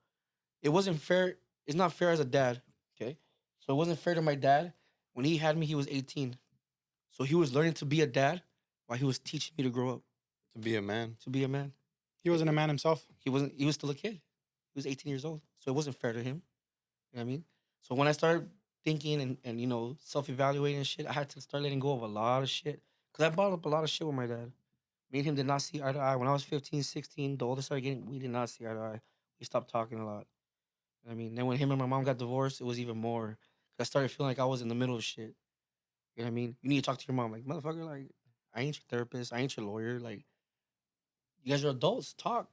It wasn't fair. It's not fair as a dad. Okay. So it wasn't fair to my dad. When he had me, he was 18. So he was learning to be a dad while he was teaching me to grow up, To be a man. to be a man. He wasn't a man himself. He was still a kid. He was 18 years old. So it wasn't fair to him. You know what I mean? So when I started thinking and you know, self-evaluating and shit, I had to start letting go of a lot of shit. Because I bought up a lot of shit with my dad. Me and him did not see eye to eye. When I was 15, 16, the older I started getting, we did not see eye to eye. We stopped talking a lot. You know what I mean? Then when him and my mom got divorced, it was even more. 'Cause I started feeling like I was in the middle of shit. You know what I mean? You need to talk to your mom. Like, motherfucker, like, I ain't your therapist. I ain't your lawyer. Like, you guys are adults. Talk.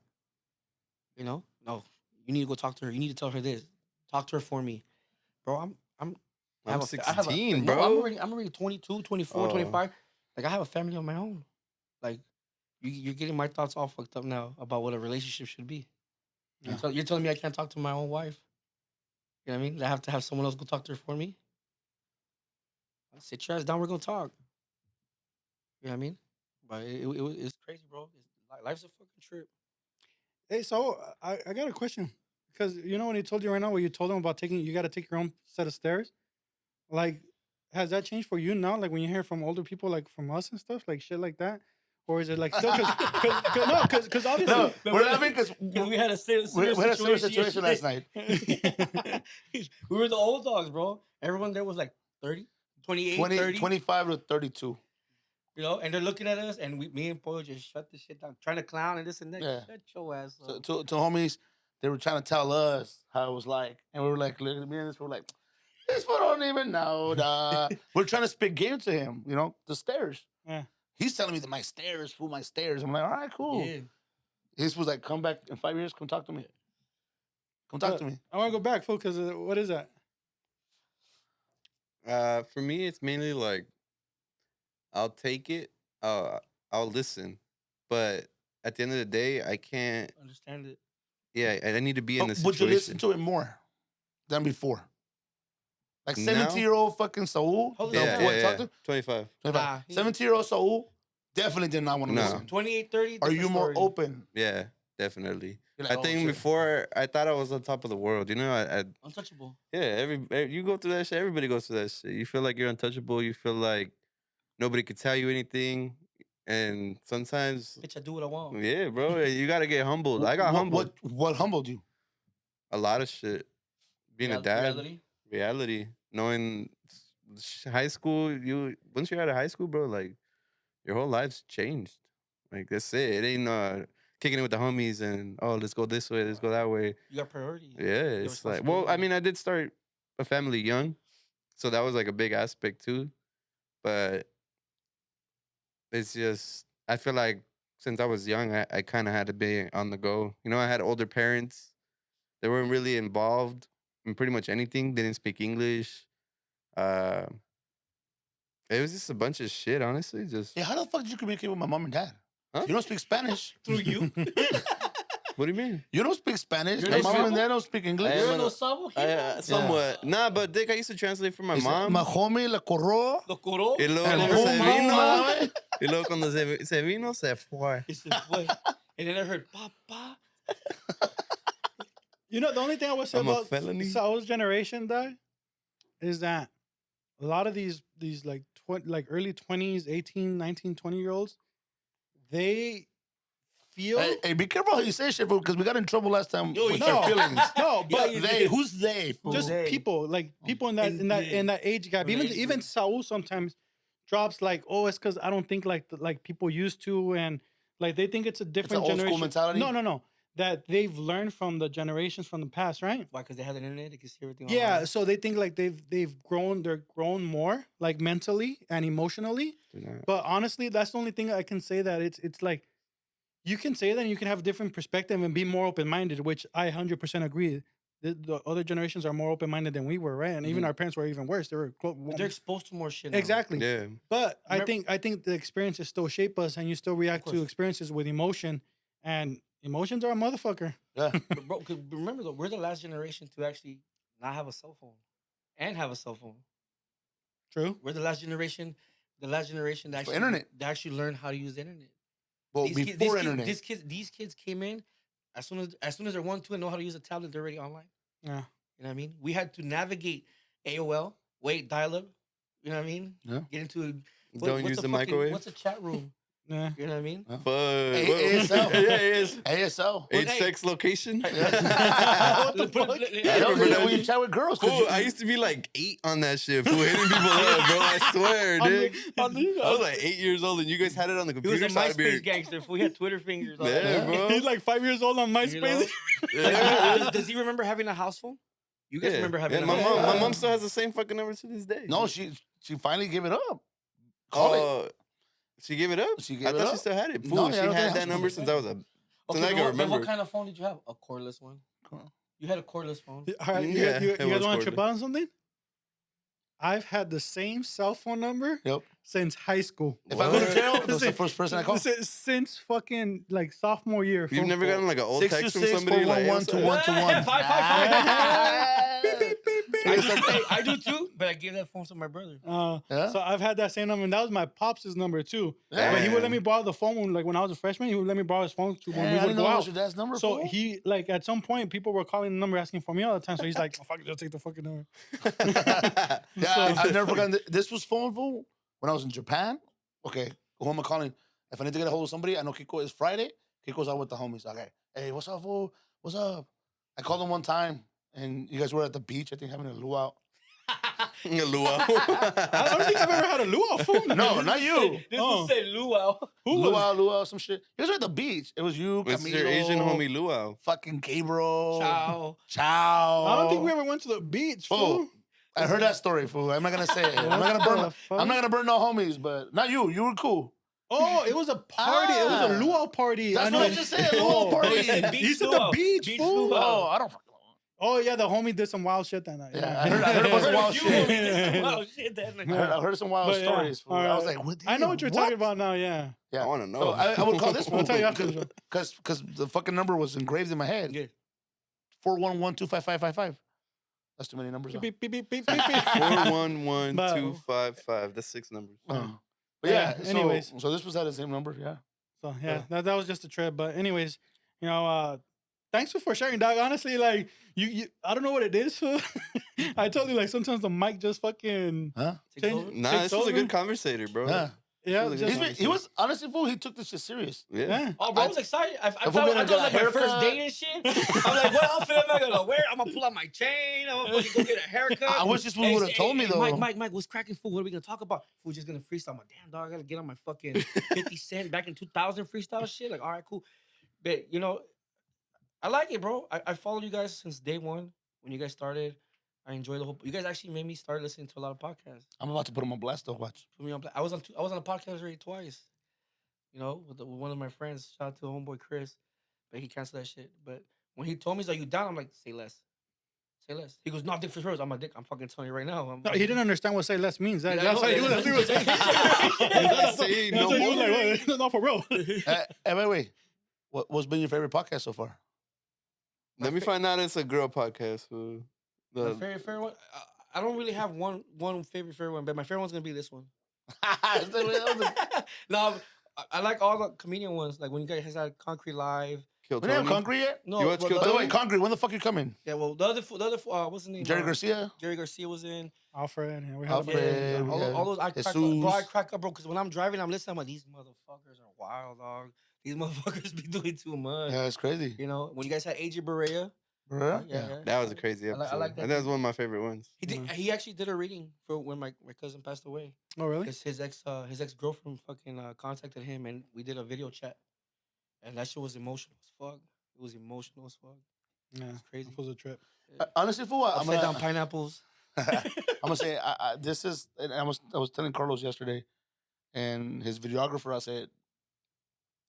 You know? No. You need to go talk to her. You need to tell her this. Talk to her for me. Bro, I I'm have a- 16, no, bro. I'm already 22, 24, Oh. 25. Like, I have a family of my own. Like, you're getting my thoughts all fucked up now about what a relationship should be. Yeah. You're telling me I can't talk to my own wife? You know what I mean? I have to have someone else go talk to her for me? Sit your ass down. We're going to talk. You know what I mean? But it's crazy, bro. Life's a fucking trip. Hey, so I got a question. Because you know when he told you right now, what you told him about you got to take your own set of stairs? Like, has that changed for you now? Like when you hear from older people, like from us and stuff, like shit like that? Or is it like still, because obviously. No, But we're laughing because we had a we had a similar situation last night. We were the old dogs, bro. Everyone there was like 30, 28, 20, 30. 25 to 32. You know, and they're looking at us, and me and Poe just shut the shit down, trying to clown and this and that. Yeah. Shut your ass So, up. to homies, they were trying to tell us how it was like. And we were like, looking at me and this, we're like, this fool don't even know. Duh. We're trying to spit game to him, you know, the stairs. Yeah. He's telling me that my stairs, fool, my stairs. I'm like, all right, cool. Yeah. This was like, come back in 5 years, come talk to me. Come talk to me. I want to go back, fool, because what is that? For me, it's mainly like I'll take it. I'll listen, but at the end of the day, I can't. Understand it. Yeah, I need to be in the Would you situation. listen to it more than before? Like Now? 17-year-old fucking Saul. How old No, is Yeah, that? what, yeah, talk yeah. to? 25. 25. Nah, he- 17-year-old Saul definitely did not want to No. listen. 28, 30. Are you different more story. open? Yeah, definitely. You're like, I oh, think shit. before I thought I was on top of the world. You know, Untouchable. you go through that shit. Everybody goes through that shit. You feel like you're untouchable. You feel like nobody could tell you anything, and sometimes, Bitch, I do what I want. yeah, bro, you gotta get humbled. I got humbled. What humbled you? A lot of shit. Being a dad, reality, knowing high school. Once you're out of high school, bro, like your whole life's changed. Like that's it. It ain't kicking it with the homies and let's go this way, let's go that way. You got priorities. Yeah, it's like, well, I mean, I did start a family young, so that was like a big aspect too. But it's just, I feel like since I was young, I kind of had to be on the go. You know, I had older parents. They weren't really involved in pretty much anything. They didn't speak English. It was just a bunch of shit, honestly. Just Yeah, how the fuck did you communicate with my mom and dad? Huh? You don't speak Spanish. Through you? What do you mean? You don't speak Spanish. You're Your no mom and Sabo? dad don't speak English. You're am no a- sabo Somewhat. Nah, but Dick, I used to translate for my mom. My homie la corro. Lo curó. Y luego El cuando se homie, vino, mami. y luego cuando se vino, se fue. Y se fue. And then I heard, Papa. You know, the only thing I would say I'm a about felony. Saul's generation, dog, is that a lot of these like early 20s, 18, 19, 20-year-olds, they feel Hey, be careful how you say shit, because we got in trouble last time Yo, with no. our feelings. no, but Yeah, They, who's they? Fool? just They. people in that age gap. In the age Even group. Saul sometimes drops like, oh, it's because I don't think like people used to, and like they think it's a different old school generation. mentality? No. That they've learned from the generations from the past, right? Why? Because they have the internet. They can see everything. Yeah, online. so they think like they've grown. They're grown more like mentally and emotionally. But honestly, that's the only thing I can say that it's like you can say that and you can have a different perspective and be more open minded, which I 100% agree. The other generations are more open minded than we were, right? And even our parents were even worse. They were But they're exposed to more shit. Now. exactly. Yeah. But Remember- I think the experiences still shape us, and you still react to course. experiences with emotion, and emotions are a motherfucker. Yeah. But bro, 'cause remember though, we're the last generation to actually not have a cell phone and have a cell phone. True. We're the last generation. The last generation that For actually internet. That actually learned how to use the internet. Well, These before internet. These kids came in as soon as they're 1, 2 and know how to use a tablet, they're already online. Yeah. You know what I mean? We had to navigate AOL, wait, dial up. You know what I mean? Yeah. Get into a Don't use the microwave. What's a chat room? Yeah. You know what I mean? But ASL. yeah, it is. ASL. Age, Hey. sex, location. What the fuck? I I don't remember think that when you shit. chat with girls. Fool, I used to be like 8 on that shit. Fool, hitting people up, bro. I swear, dude. I was like 8 years old, and you guys had it on the He was computer. a So I'd be- MySpace gangster. We had Twitter fingers. all Yeah, that. bro. He's like 5 years old on You know? MySpace. Yeah. Does he remember having a house phone? You guys Yeah. remember having Yeah, a my house mom. phone? My mom still has the same fucking number to this day. No, she finally gave it up. Call it. Oh, she gave it up. She gave I it thought up? she still had it. Fool, No, yeah, I she don't think had I that have number it. since I was a. Okay, I can then what remember. kind of phone did you have? A cordless one. You had a cordless phone. All right, Yeah, you it guys was want to trip corded. out on something? I've had the same cell phone number Yep. since high school. If I go to What? jail, that's the first person I call. Since fucking like sophomore year. You've fool. never gotten like an old text from 626 somebody like, hey, 411 what's up? 2121. 555. Beep, beep, beep, beep. I do too, but I gave that phone to my brother. Yeah. So I've had that same number, and that was my pops' number too. But he would let Damn. me borrow the phone when I was a freshman. He would let me borrow his phone when Yeah, I we would didn't go know that out. was your dad's number. So fool. he like at some point people were calling the number asking for me all the time. So he's like, oh, "Fuck, it, just take the fucking number." Yeah, I've never forgotten. This was phone fool when I was in Japan. Okay, who am I calling? If I need to get a hold of somebody, I know Kiko is Friday. Kiko's out with the homies. Okay, hey, what's up, fool? What's up? I called him one time, and you guys were at the beach. I think having a luau. Luau. I don't think I've ever had a luau phone. No, not you. This Oh. one said luau. Who was? Luau, some shit. You guys were at the beach. It was you, It's Camilo, your Asian homie Luau. fucking Gabriel, Ciao. Ciao. I don't think we ever went to the beach. Oh, Fool. I heard that story, fool. I'm not gonna say it. I'm not gonna burn. I'm not gonna burn no homies, but not you. You were cool. Oh, it was a party. It was a Ah. luau party. That's know. what I just said. Luau party. He said He said the luau. beach, fool. luau. Oh, I don't fucking know. Oh yeah, the homie did some wild shit that night. Yeah, I heard about some wild You shit. did some wild shit that night. I heard some wild But yeah, stories. Fool. I was alright. like, what? I know what you're talking about now. Yeah. Yeah. I wanna know. So I would call this I'll one tell you after the show. because the fucking number was engraved in my head. Yeah. 411-25555. That's too many numbers. Beep, beep, beep, beep, beep, beep. 411255. That's 6 numbers. But yeah. Yeah, anyways. so this was at the same number. Yeah. So yeah, that was just a trip. But anyways, you know, thanks for sharing, dog. Honestly, like you I don't know what it is. So I told you like sometimes the mic just fucking Huh? Takes change- over. Nah, takes this was a over. good conversator, bro. Yeah. Yeah, Really just, good. He was honestly, fool. He took this shit serious. Yeah. yeah. Oh, bro, I was excited. I If thought, we're I gonna thought get like a my first haircut- date and shit. I'm like, what outfit am I gonna wear? I'm gonna pull out my chain. I'm gonna fucking go get a haircut. I wish this fool Hey, would have hey, told me hey, though. Mike, what's cracking, fool? What are we gonna talk about? Fool, just gonna freestyle. I'm like, damn, dog, I gotta get on my fucking 50 Cent back in 2000 freestyle shit. Like, all right, cool. But, you know, I like it, bro. I followed you guys since day one when you guys started. I enjoy the whole. You guys actually made me start listening to a lot of podcasts. I'm about to put him on blast though. Watch. Put me on. I was on a podcast already twice. You know, with one of my friends. Shout out to homeboy Chris, but he canceled that shit. But when he told me, he's like, "You down?" I'm like, "Say less, say less." He goes, "No, dick for sure." I'm like, "Dick, I'm fucking telling you right now." No, he didn't understand what say less means. That, Yeah, I that's know how he that. was. He was Say that's no why he was more. like, "Wait, no, for real. Hey, wait. What's been your favorite podcast so far? Let me find out it's a girl podcast. Fool. My The- favorite one. I don't really have one favorite one, but my favorite one's gonna be this one. No, I like all the comedian ones. Like when you guys had Concrete Live. Kill We didn't have Tony. Concrete yet? No, You watch well, Kill By the way, Tony? Concrete, when the fuck you coming? yeah, well, the other, what's his name? Jerry Garcia? Jerry Garcia was in. Alfred, and we had Alfred, a bunch of- yeah. All those, I crack up, Jesus. bro. I crack up, bro, because when I'm driving, I'm listening. I'm like, these motherfuckers are wild, dog. These motherfuckers be doing too much. Yeah, it's crazy. You know, when you guys had AJ Barea, Bruh? yeah. That was a crazy I episode. like that And that was too. one of my favorite ones. He did. He actually did a reading for when my cousin passed away. Oh, really? Because his ex girlfriend fucking contacted him and we did a video chat, and that shit was emotional as fuck. It was emotional as fuck. Yeah, It's crazy. It was a trip. Honestly, fool, I'm Upside down gonna, pineapples. I'm gonna say this is. And I was telling Carlos yesterday, and his videographer. I said,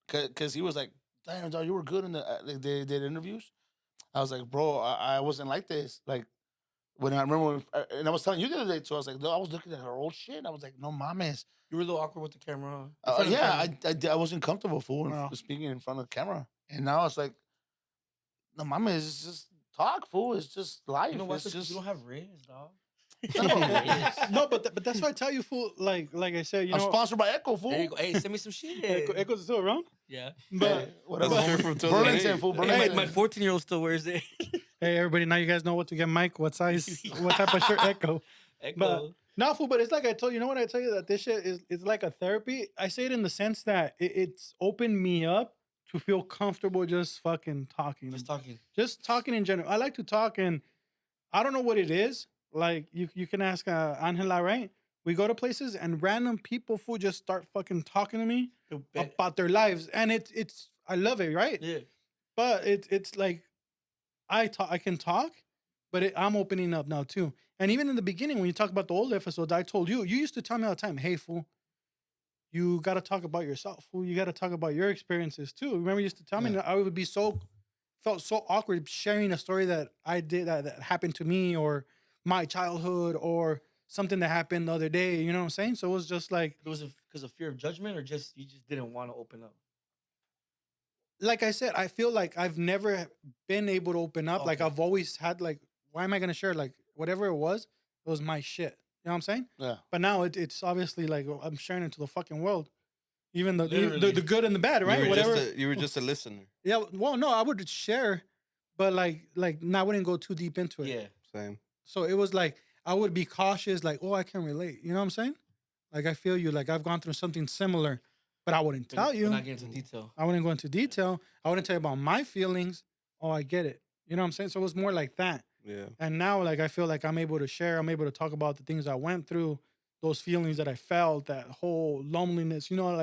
because he was like, "Damn, dog, you were good in the like they did interviews." I was like, "Bro, I wasn't like this." Like when I remember, and I was telling you the other day too. I was like, "No," I was looking at her old shit. I was like, "No mames." You were a little awkward with the camera. Huh? In front of the Yeah, camera. I wasn't comfortable fool Wow. speaking in front of the camera, and now it's like, no, mames, it's just talk, fool. It's just life. You know what? It's just You don't have riz, dog. No, but that's why I tell you, fool. Like I said, you I'm know, sponsored by Echo, fool. There you go. Hey, send me some shit. Echo's still around. Yeah. But Whatever. That's a shirt from 2008. Burlington, fool. Hey, Burlington. my 14-year-old still wears it. hey, everybody, now you guys know what to get Mike, what size, what type of shirt Echo. Echo. No, fool, but it's like I told you. You know what I tell you, that this shit is like a therapy. I say it in the sense that it's opened me up to feel comfortable just fucking talking. Just talking. In general. I like to talk, and I don't know what it is. Like you can ask Angela, right? We go to places and random people fool just start fucking talking to me about their lives, and it's I love it, right? Yeah. But it's like I can talk, but I'm opening up now too. And even in the beginning, when you talk about the old episodes, I told you used to tell me all the time, "Hey, fool, you got to talk about yourself. Fool. You got to talk about your experiences too." Remember, you used to tell me that I would be felt so awkward sharing a story that I did that happened to me, or my childhood, or something that happened the other day. You know what I'm saying? So it was just like, It was because of fear of judgment, or just you just didn't want to open up. like I said, I feel like I've never been able to open up. Like Okay. I've always had like, why am I gonna share? Like whatever it was my shit. You know what I'm saying? Yeah. But now it's obviously like I'm sharing it to the fucking world, even the Literally. the good and the bad, right? You were, Whatever. you were just a listener. Yeah. Well, no, I would share, but like I wouldn't go too deep into it. Yeah. Same. So it was like I would be cautious. Like, oh, I can relate. You know what I'm saying? Like I feel you. Like I've gone through something similar, but I wouldn't tell you. Not get into detail. I wouldn't go into detail. I wouldn't tell you about my feelings. Oh, I get it. You know what I'm saying? So it was more like that. Yeah. And now, like, I feel like I'm able to share. I'm able to talk about the things I went through, those feelings that I felt, that whole loneliness. You know,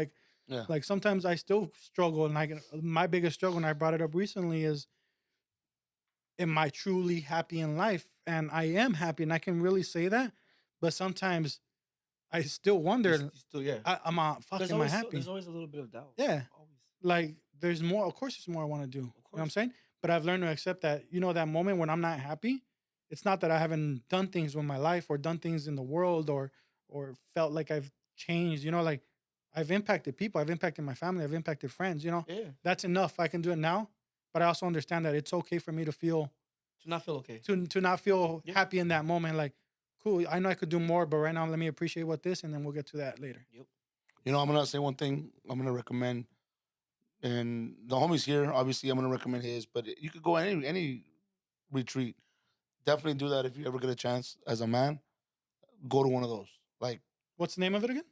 like sometimes I still struggle. And like my biggest struggle, and I brought it up recently, is, am I truly happy in life? And I am happy, and I can really say that. But sometimes I still wonder, You still, yeah. am I happy? There's always a little bit of doubt. Yeah. Always. Like there's more. Of course, there's more I want to do. You know what I'm saying? But I've learned to accept that. You know, that moment when I'm not happy, it's not that I haven't done things with my life or done things in the world or felt like I've changed. You know, like I've impacted people. I've impacted my family. I've impacted friends. You know, Yeah. that's enough. I can do it now. But I also understand that it's okay for me to feel To not feel okay. to not feel Yeah. happy in that moment. Like, cool. I know I could do more, but right now let me appreciate what this, and then we'll get to that later. Yep. You know, I'm gonna say one thing. I'm gonna recommend, and the homies here, obviously, I'm gonna recommend his. But you could go any retreat. Definitely do that if you ever get a chance. As a man, go to one of those. Like, What's the name of it again?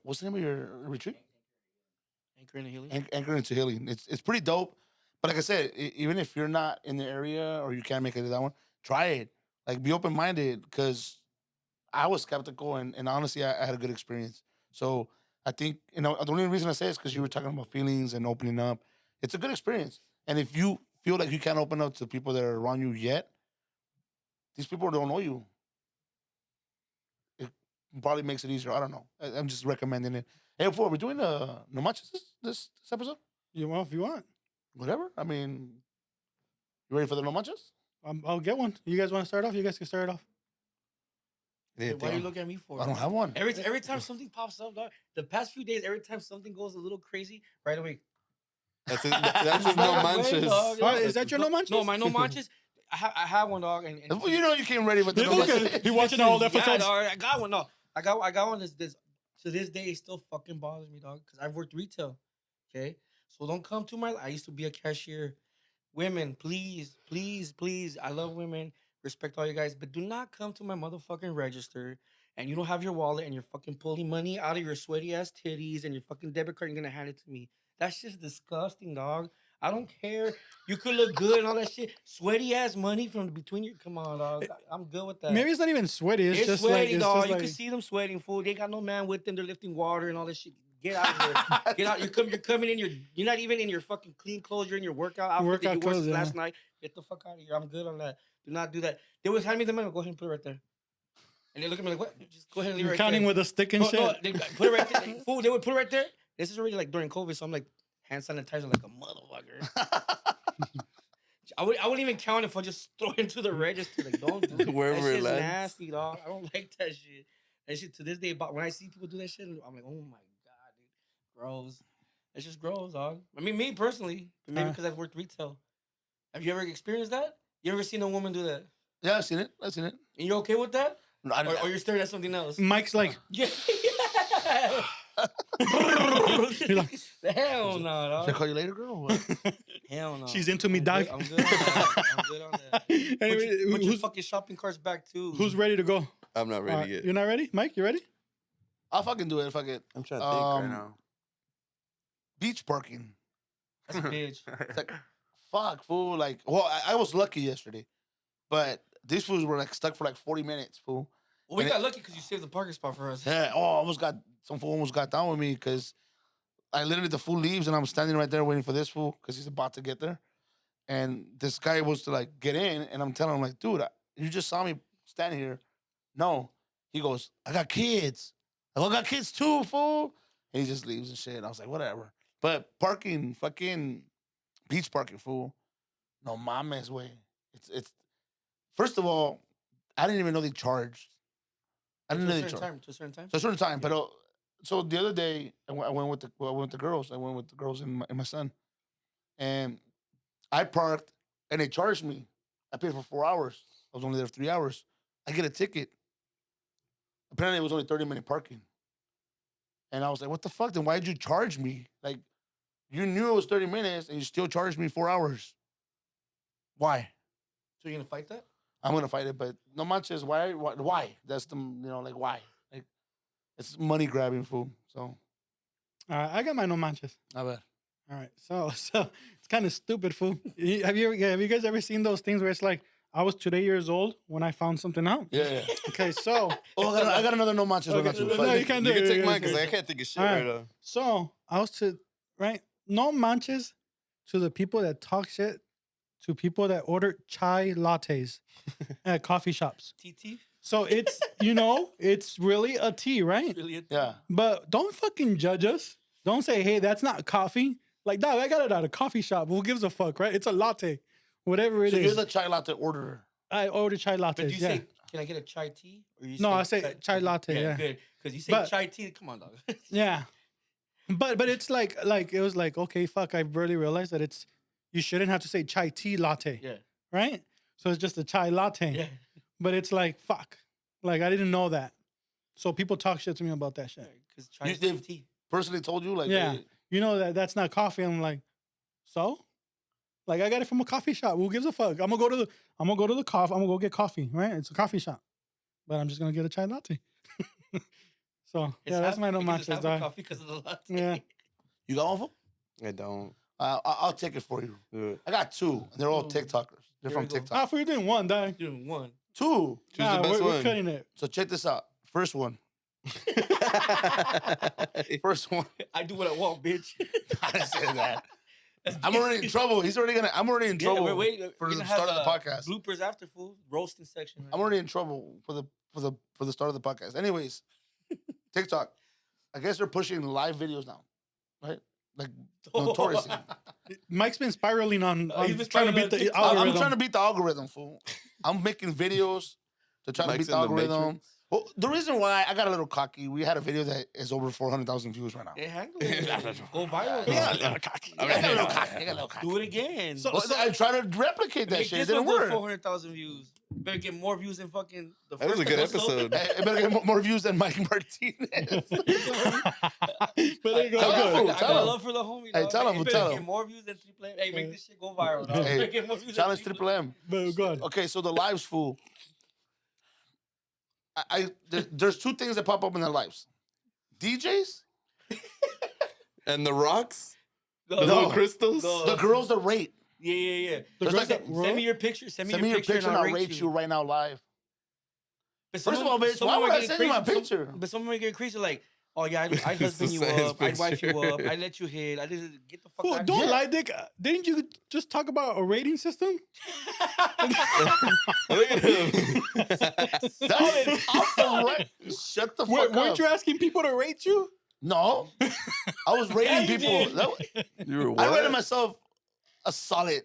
what's the name of your retreat? Anchor in the healing. Anchor into Healing. It's pretty dope. But like I said, even if you're not in the area or you can't make it to that one, try it. Like, be open minded, because I was skeptical, and honestly, I had a good experience. So I think, you know, the only reason I say it is because you were talking about feelings and opening up. It's a good experience. And if you feel like you can't open up to people that are around you yet, these people don't know you. It probably makes it easier. I don't know. I'm just recommending it. Hey, before we're doing no matches this episode? Well, if you want, Whatever. I mean, you ready for the no matches? I'll get one. You guys want to start off? You guys can start it off. Hey, why are you looking at me for? I don't have one. Every time something pops up, dog, the past few days, every time something goes a little crazy, right away. That's his no manches. Oh, is that your no manches? No, my no manches. I have one, dog. And Well, you know you came ready with the Okay, he watching all the yeah, episodes. dog, I got one. No, I got one. This to this day it still fucking bothers me, dog. Because I've worked retail. Okay, so don't come to my. I used to be a cashier. Women, please, please, please. I love women. Respect all you guys, but do not come to my motherfucking register and you don't have your wallet and you're fucking pulling money out of your sweaty ass titties and your fucking debit card and you're gonna hand it to me. That's just disgusting, dog. I don't care. You could look good and all that shit. Sweaty ass money from between your. Come on, dog. I'm good with that. Maybe it's not even sweaty. It's just sweaty, like it's dog. just You like, can see them sweating, fool. They got no man with them. They're lifting water and all this shit. Get out of here. Get out. You're coming in. You're not even in your fucking clean clothes. You're in your workout outfit Workout that you wore clothes, since yeah. last night. Get the fuck out of here. I'm good on that. Do not do that. They would hand me the money. Go ahead and put it right there. And they look at me like, what? Just go ahead and leave it you're right counting there. with a stick and No, shit. no, they put it right there. Fool, they would put it right there. This is already like during COVID, so I'm like hand sanitizer like a motherfucker. I wouldn't even count if I just throw it into the register. Like, don't do it. Wherever That it shit's lands. nasty, dog. I don't like that shit. That shit to this day, but when I see people do that shit, I'm like, oh my god, dude, gross. It's just gross, dog. I mean, me personally, but maybe because I've worked retail. Have you ever experienced that? You ever seen a woman do that? Yeah, I've seen it. And you're okay with that? No, Or you're staring at something else? Mike's like, Yeah. Hell no, dog. Should I call you later, girl? or what? Hell no. she's into me, I'm dog. good- I'm good on that. I'm good on that. Anyway, Put your who's, fucking shopping carts back too. who's ready to go? I'm not ready yet. You're not ready? Mike, you ready? I'll fucking do it. Fuck it. I'm trying to think right Um, now. Beach parking. That's a bitch. It's like, fuck, fool. Like, well, I was lucky yesterday, but these fools were like stuck for like 40 minutes, fool. Well, we And got lucky because you saved the parking spot for us. Yeah. Oh, some fool almost got down with me because I literally, the fool leaves and I'm standing right there waiting for this fool because he's about to get there. And this guy was to like get in and I'm telling him like, dude, you just saw me standing here. No. He goes, I got kids. I got kids too, fool. And he just leaves and shit. And I was like, whatever. But parking, fucking beach parking, fool. No mames, way. It's first of all, I didn't even know they charged. I didn't know they charged. To a certain time? So a certain time, but so the other day I went with the girls. I went with the girls and my son, and I parked and they charged me. I paid for 4 hours. I was only there for 3 hours. I get a ticket. Apparently it was only 30-minute parking, and I was like, "What the fuck? Then why did you charge me? Like, you knew it was 30 minutes and you still charged me 4 hours. Why?" So you're gonna fight that? I'm gonna fight it, but no manches. Why? Why? That's the like why? Like it's money grabbing, fool. So All right, I got my no manches. I bet. All right, so it's kind of stupid, fool. Have you guys ever seen those things where it's like, I was 2 years old when I found something out? Yeah. Okay, so Oh, I got another no manches. Okay, one too. no, Fuck you it. can't You do can it. take mine because Okay. I can't think of shit All right. right now. So I was no manches to the people that talk shit to people that order chai lattes at coffee shops. TT? So it's it's really a tea, right? Really a Yeah. But don't fucking judge us. Don't say, hey, that's not coffee. Like, dog, I got it at a coffee shop. Who gives a fuck, right? It's a latte, whatever it So is. you're the chai latte orderer. I order chai lattes. But do you yeah. say, can I get a chai tea? Or you No, I say chai latte, yeah. good. Because you say But- chai tea, come on, dog. Yeah. But it's like it was like, okay, fuck, I barely realized that you shouldn't have to say chai tea latte, Yeah. right? So it's just a chai latte. Yeah. But it's like, fuck. Like, I didn't know that. So people talk shit to me about that shit. Because chai is they've- tea. Personally told you, like, Yeah. hey, You know that's not coffee. I'm like, so? Like, I got it from a coffee shop. Who gives a fuck? I'm gonna go to the coffee. I'm gonna go get coffee, right? It's a coffee shop. But I'm just gonna get a chai latte. So It's yeah, that's half- my no you can just manches, have a dog. coffee because of the latte. Yeah. you got one fool? I don't. I'll take it for you. Do it. I got two. They're all Ooh. TikTokers. They're Here from we go. TikTok. Ah, for you doing one, dog. Doing one. Two. Choose the best we're one. cutting it. So check this out. First one. First one. I do what I want, bitch. I didn't say that. I'm already in trouble. I'm already in trouble we're waiting. for We're the gonna start have, of the podcast. Bloopers after, fool. Roasting section. Right? I'm already in trouble for the start of the podcast. Anyways, TikTok. I guess they're pushing live videos now, right? Like notoriously. Mike's been spiraling on He's been trying to spiraling beat on the TikTok. I'm algorithm. trying to beat the algorithm, fool. I'm making videos to try to beat Mike's the in the algorithm. Matrix. Well, the reason why I got a little cocky, we had a video that is over 400,000 views right now. It handled it. Go viral. I got a little cocky. I got a little cocky. I got a little cocky. Do it again. So- Well, I tried to replicate that Make shit. It this one didn't go work. 400,000 views. Better get more views than fucking the That was first a good episode. It better get more views than Mike Martinez. But there you go. Tell Good. him, I tell got him. love for the homie. Hey, dog. tell him, It better tell get him. more views than Triple M. Hey, make this shit go viral. Dog. Hey, Get more views Challenge than Triple M. But go ahead. Okay, so the lives, fool. There's two things that pop up in their lives: DJs, And the rocks, the No. little crystals. No. the girls that rate. Yeah. The There's girls like that Send me your picture. Send me your picture and I'll rate you right now live. But First of all, bitch, why would I send you my picture? But someone might get crazy like, oh yeah, I'd husband you send his up, I'd wife you picture. up, I'd let you hit, I didn't get the fuck Fool, out. don't Yeah. lie, Dick. Didn't you just talk about a rating system? Look at him. That's off the right. Shut the fuck up. Weren't you asking people to rate you? No, I was rating Yeah, you people. did. You were I what? rated myself a solid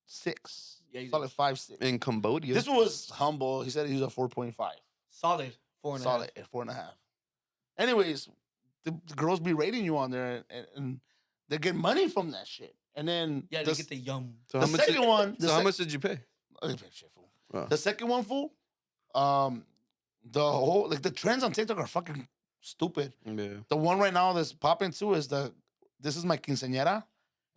6. Yeah, you Solid 5, 6. In Cambodia. This one was humble. He said he was a 4.5. Solid 4.5. Solid at 4.5. Anyways, the girls be rating you on there, and they get money from that shit. And then Yeah, they get the yum. so the how much? second Did, one. so how much did you pay? Shit, fool. Oh. The second one, fool. The whole the trends on TikTok are fucking stupid. Yeah. The one right now that's popping too is this is my quinceañera,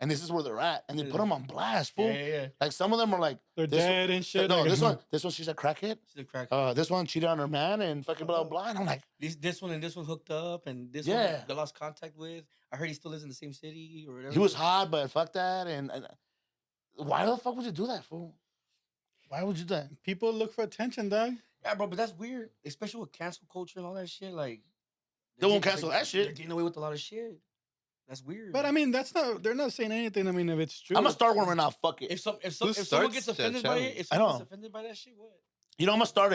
and this is where they're at, and they put them on blast, fool. Yeah. Like some of them are like They're this dead and shit. No, Like, this one, she's a crackhead. She's a crack. This one cheated on her man and fucking blah blah. And I'm like, This one and this one hooked up, and this Yeah. one they lost contact with. I heard he still lives in the same city or whatever. he was hot, but fuck that. And why the fuck would you do that, fool? Why would you do that? people look for attention, dog. Yeah, bro, but that's weird, especially with cancel culture and all that shit. Like, They won't cancel that shit. They're getting away with a lot of shit. That's weird. But I mean, they're not saying anything. I mean, if it's true. I'm gonna start one right now. Fuck it. if someone starts gets that offended by it, challenge? if I someone know. gets offended by that shit, what? You know, I'm gonna start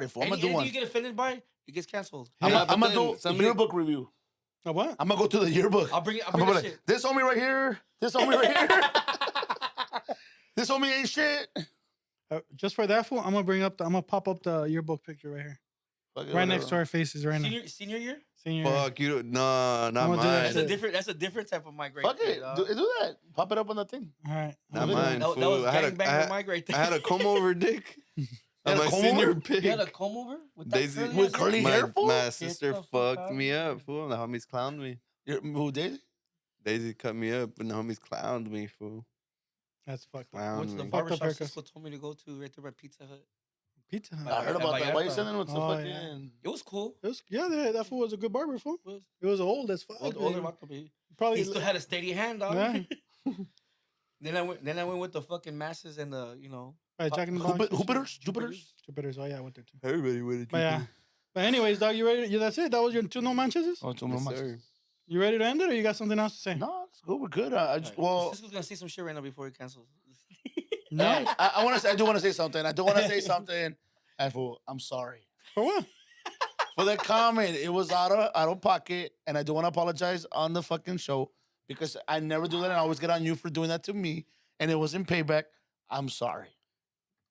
it. Fool. I'm gonna do Anything one. you get offended by, it gets canceled. I'm Yeah, gonna but do then a somebody- yearbook review. A what? I'm gonna go to the yearbook. I'll bring it. I'm I'll gonna bring be that like, shit. this homie right here. This homie right here. This homie ain't shit. Just for that fool, I'm gonna pop up the yearbook picture right here, Fuck it, right next to whatever. our faces right now. Senior year? Senior. Fuck you. No, not gonna do that mine. That's shit. a different type of mic right Fuck there, it. dog. Do that. Pop it up on the thing. All right. Not I'll do mine. that. That was fool. I had a- gangbanger mic right I there. had a comb over dick. You On had a my comb senior over? pic. You had a comb over with that Daisy- curly with ass curly hair? hair? fool? My sister the fuck fucked out me of up, here. fool. The homies clowned me. Who did? Daisy cut me up, and the homies clowned me, fool. That's fucked up. I went to Clowned the me. Fucked up barbershop haircut. Cisco told me to go to right there by Pizza Hut. Pizza Hut. I heard about that. Why you Vallarta. sending with the Oh, fucking? yeah. It was cool. It was, that fool was a good barber fool. It was old as fuck. Older man. vato, baby. Probably He still had a steady hand, dog. Yeah. Then I went with the fucking masses and the Right, Jack in the Box. Jupiter's. Jupiter's. Oh yeah, I went there too. Everybody wanted But yeah. But anyways, dog, you ready? Yeah, that's it. That was your two no manches. Oh, two Yes, more sir. You ready to end it, or you got something else to say? No, it's good. We're good. I just, well, Cisco's gonna say some shit right now before he cancels. No. I want to. I do want to say something. And fool, I'm sorry For what? for that comment. It was out of pocket, and I do want to apologize on the fucking show because I never do that, and I always get on you for doing that to me, and it was in payback. I'm sorry.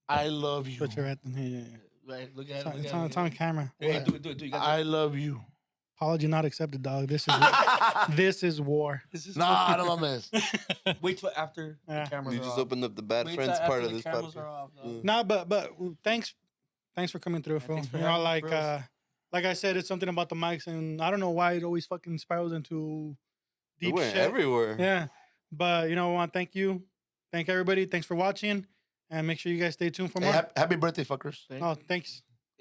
I love you. Put your head in here. Yeah, Right, look at yeah. it. It's on, it's on camera. Hey, do it. You got I love you. Apology not accepted, dog. This is this is war. Nah, I don't miss. Wait till after Yeah. the cameras You are just off. opened up the bad Wait friends till part after of the this cameras podcast. are off, dog. Mm. Nah, but thanks for coming through, fool. thanks for You know, having us, bros. like I said, it's something about the mics, and I don't know why it always fucking spirals into We deep went shit. everywhere. Yeah, but I want to thank everybody. Thanks for watching, and make sure you guys stay tuned for Hey, more. happy birthday, fuckers. Thank Oh, you. thanks.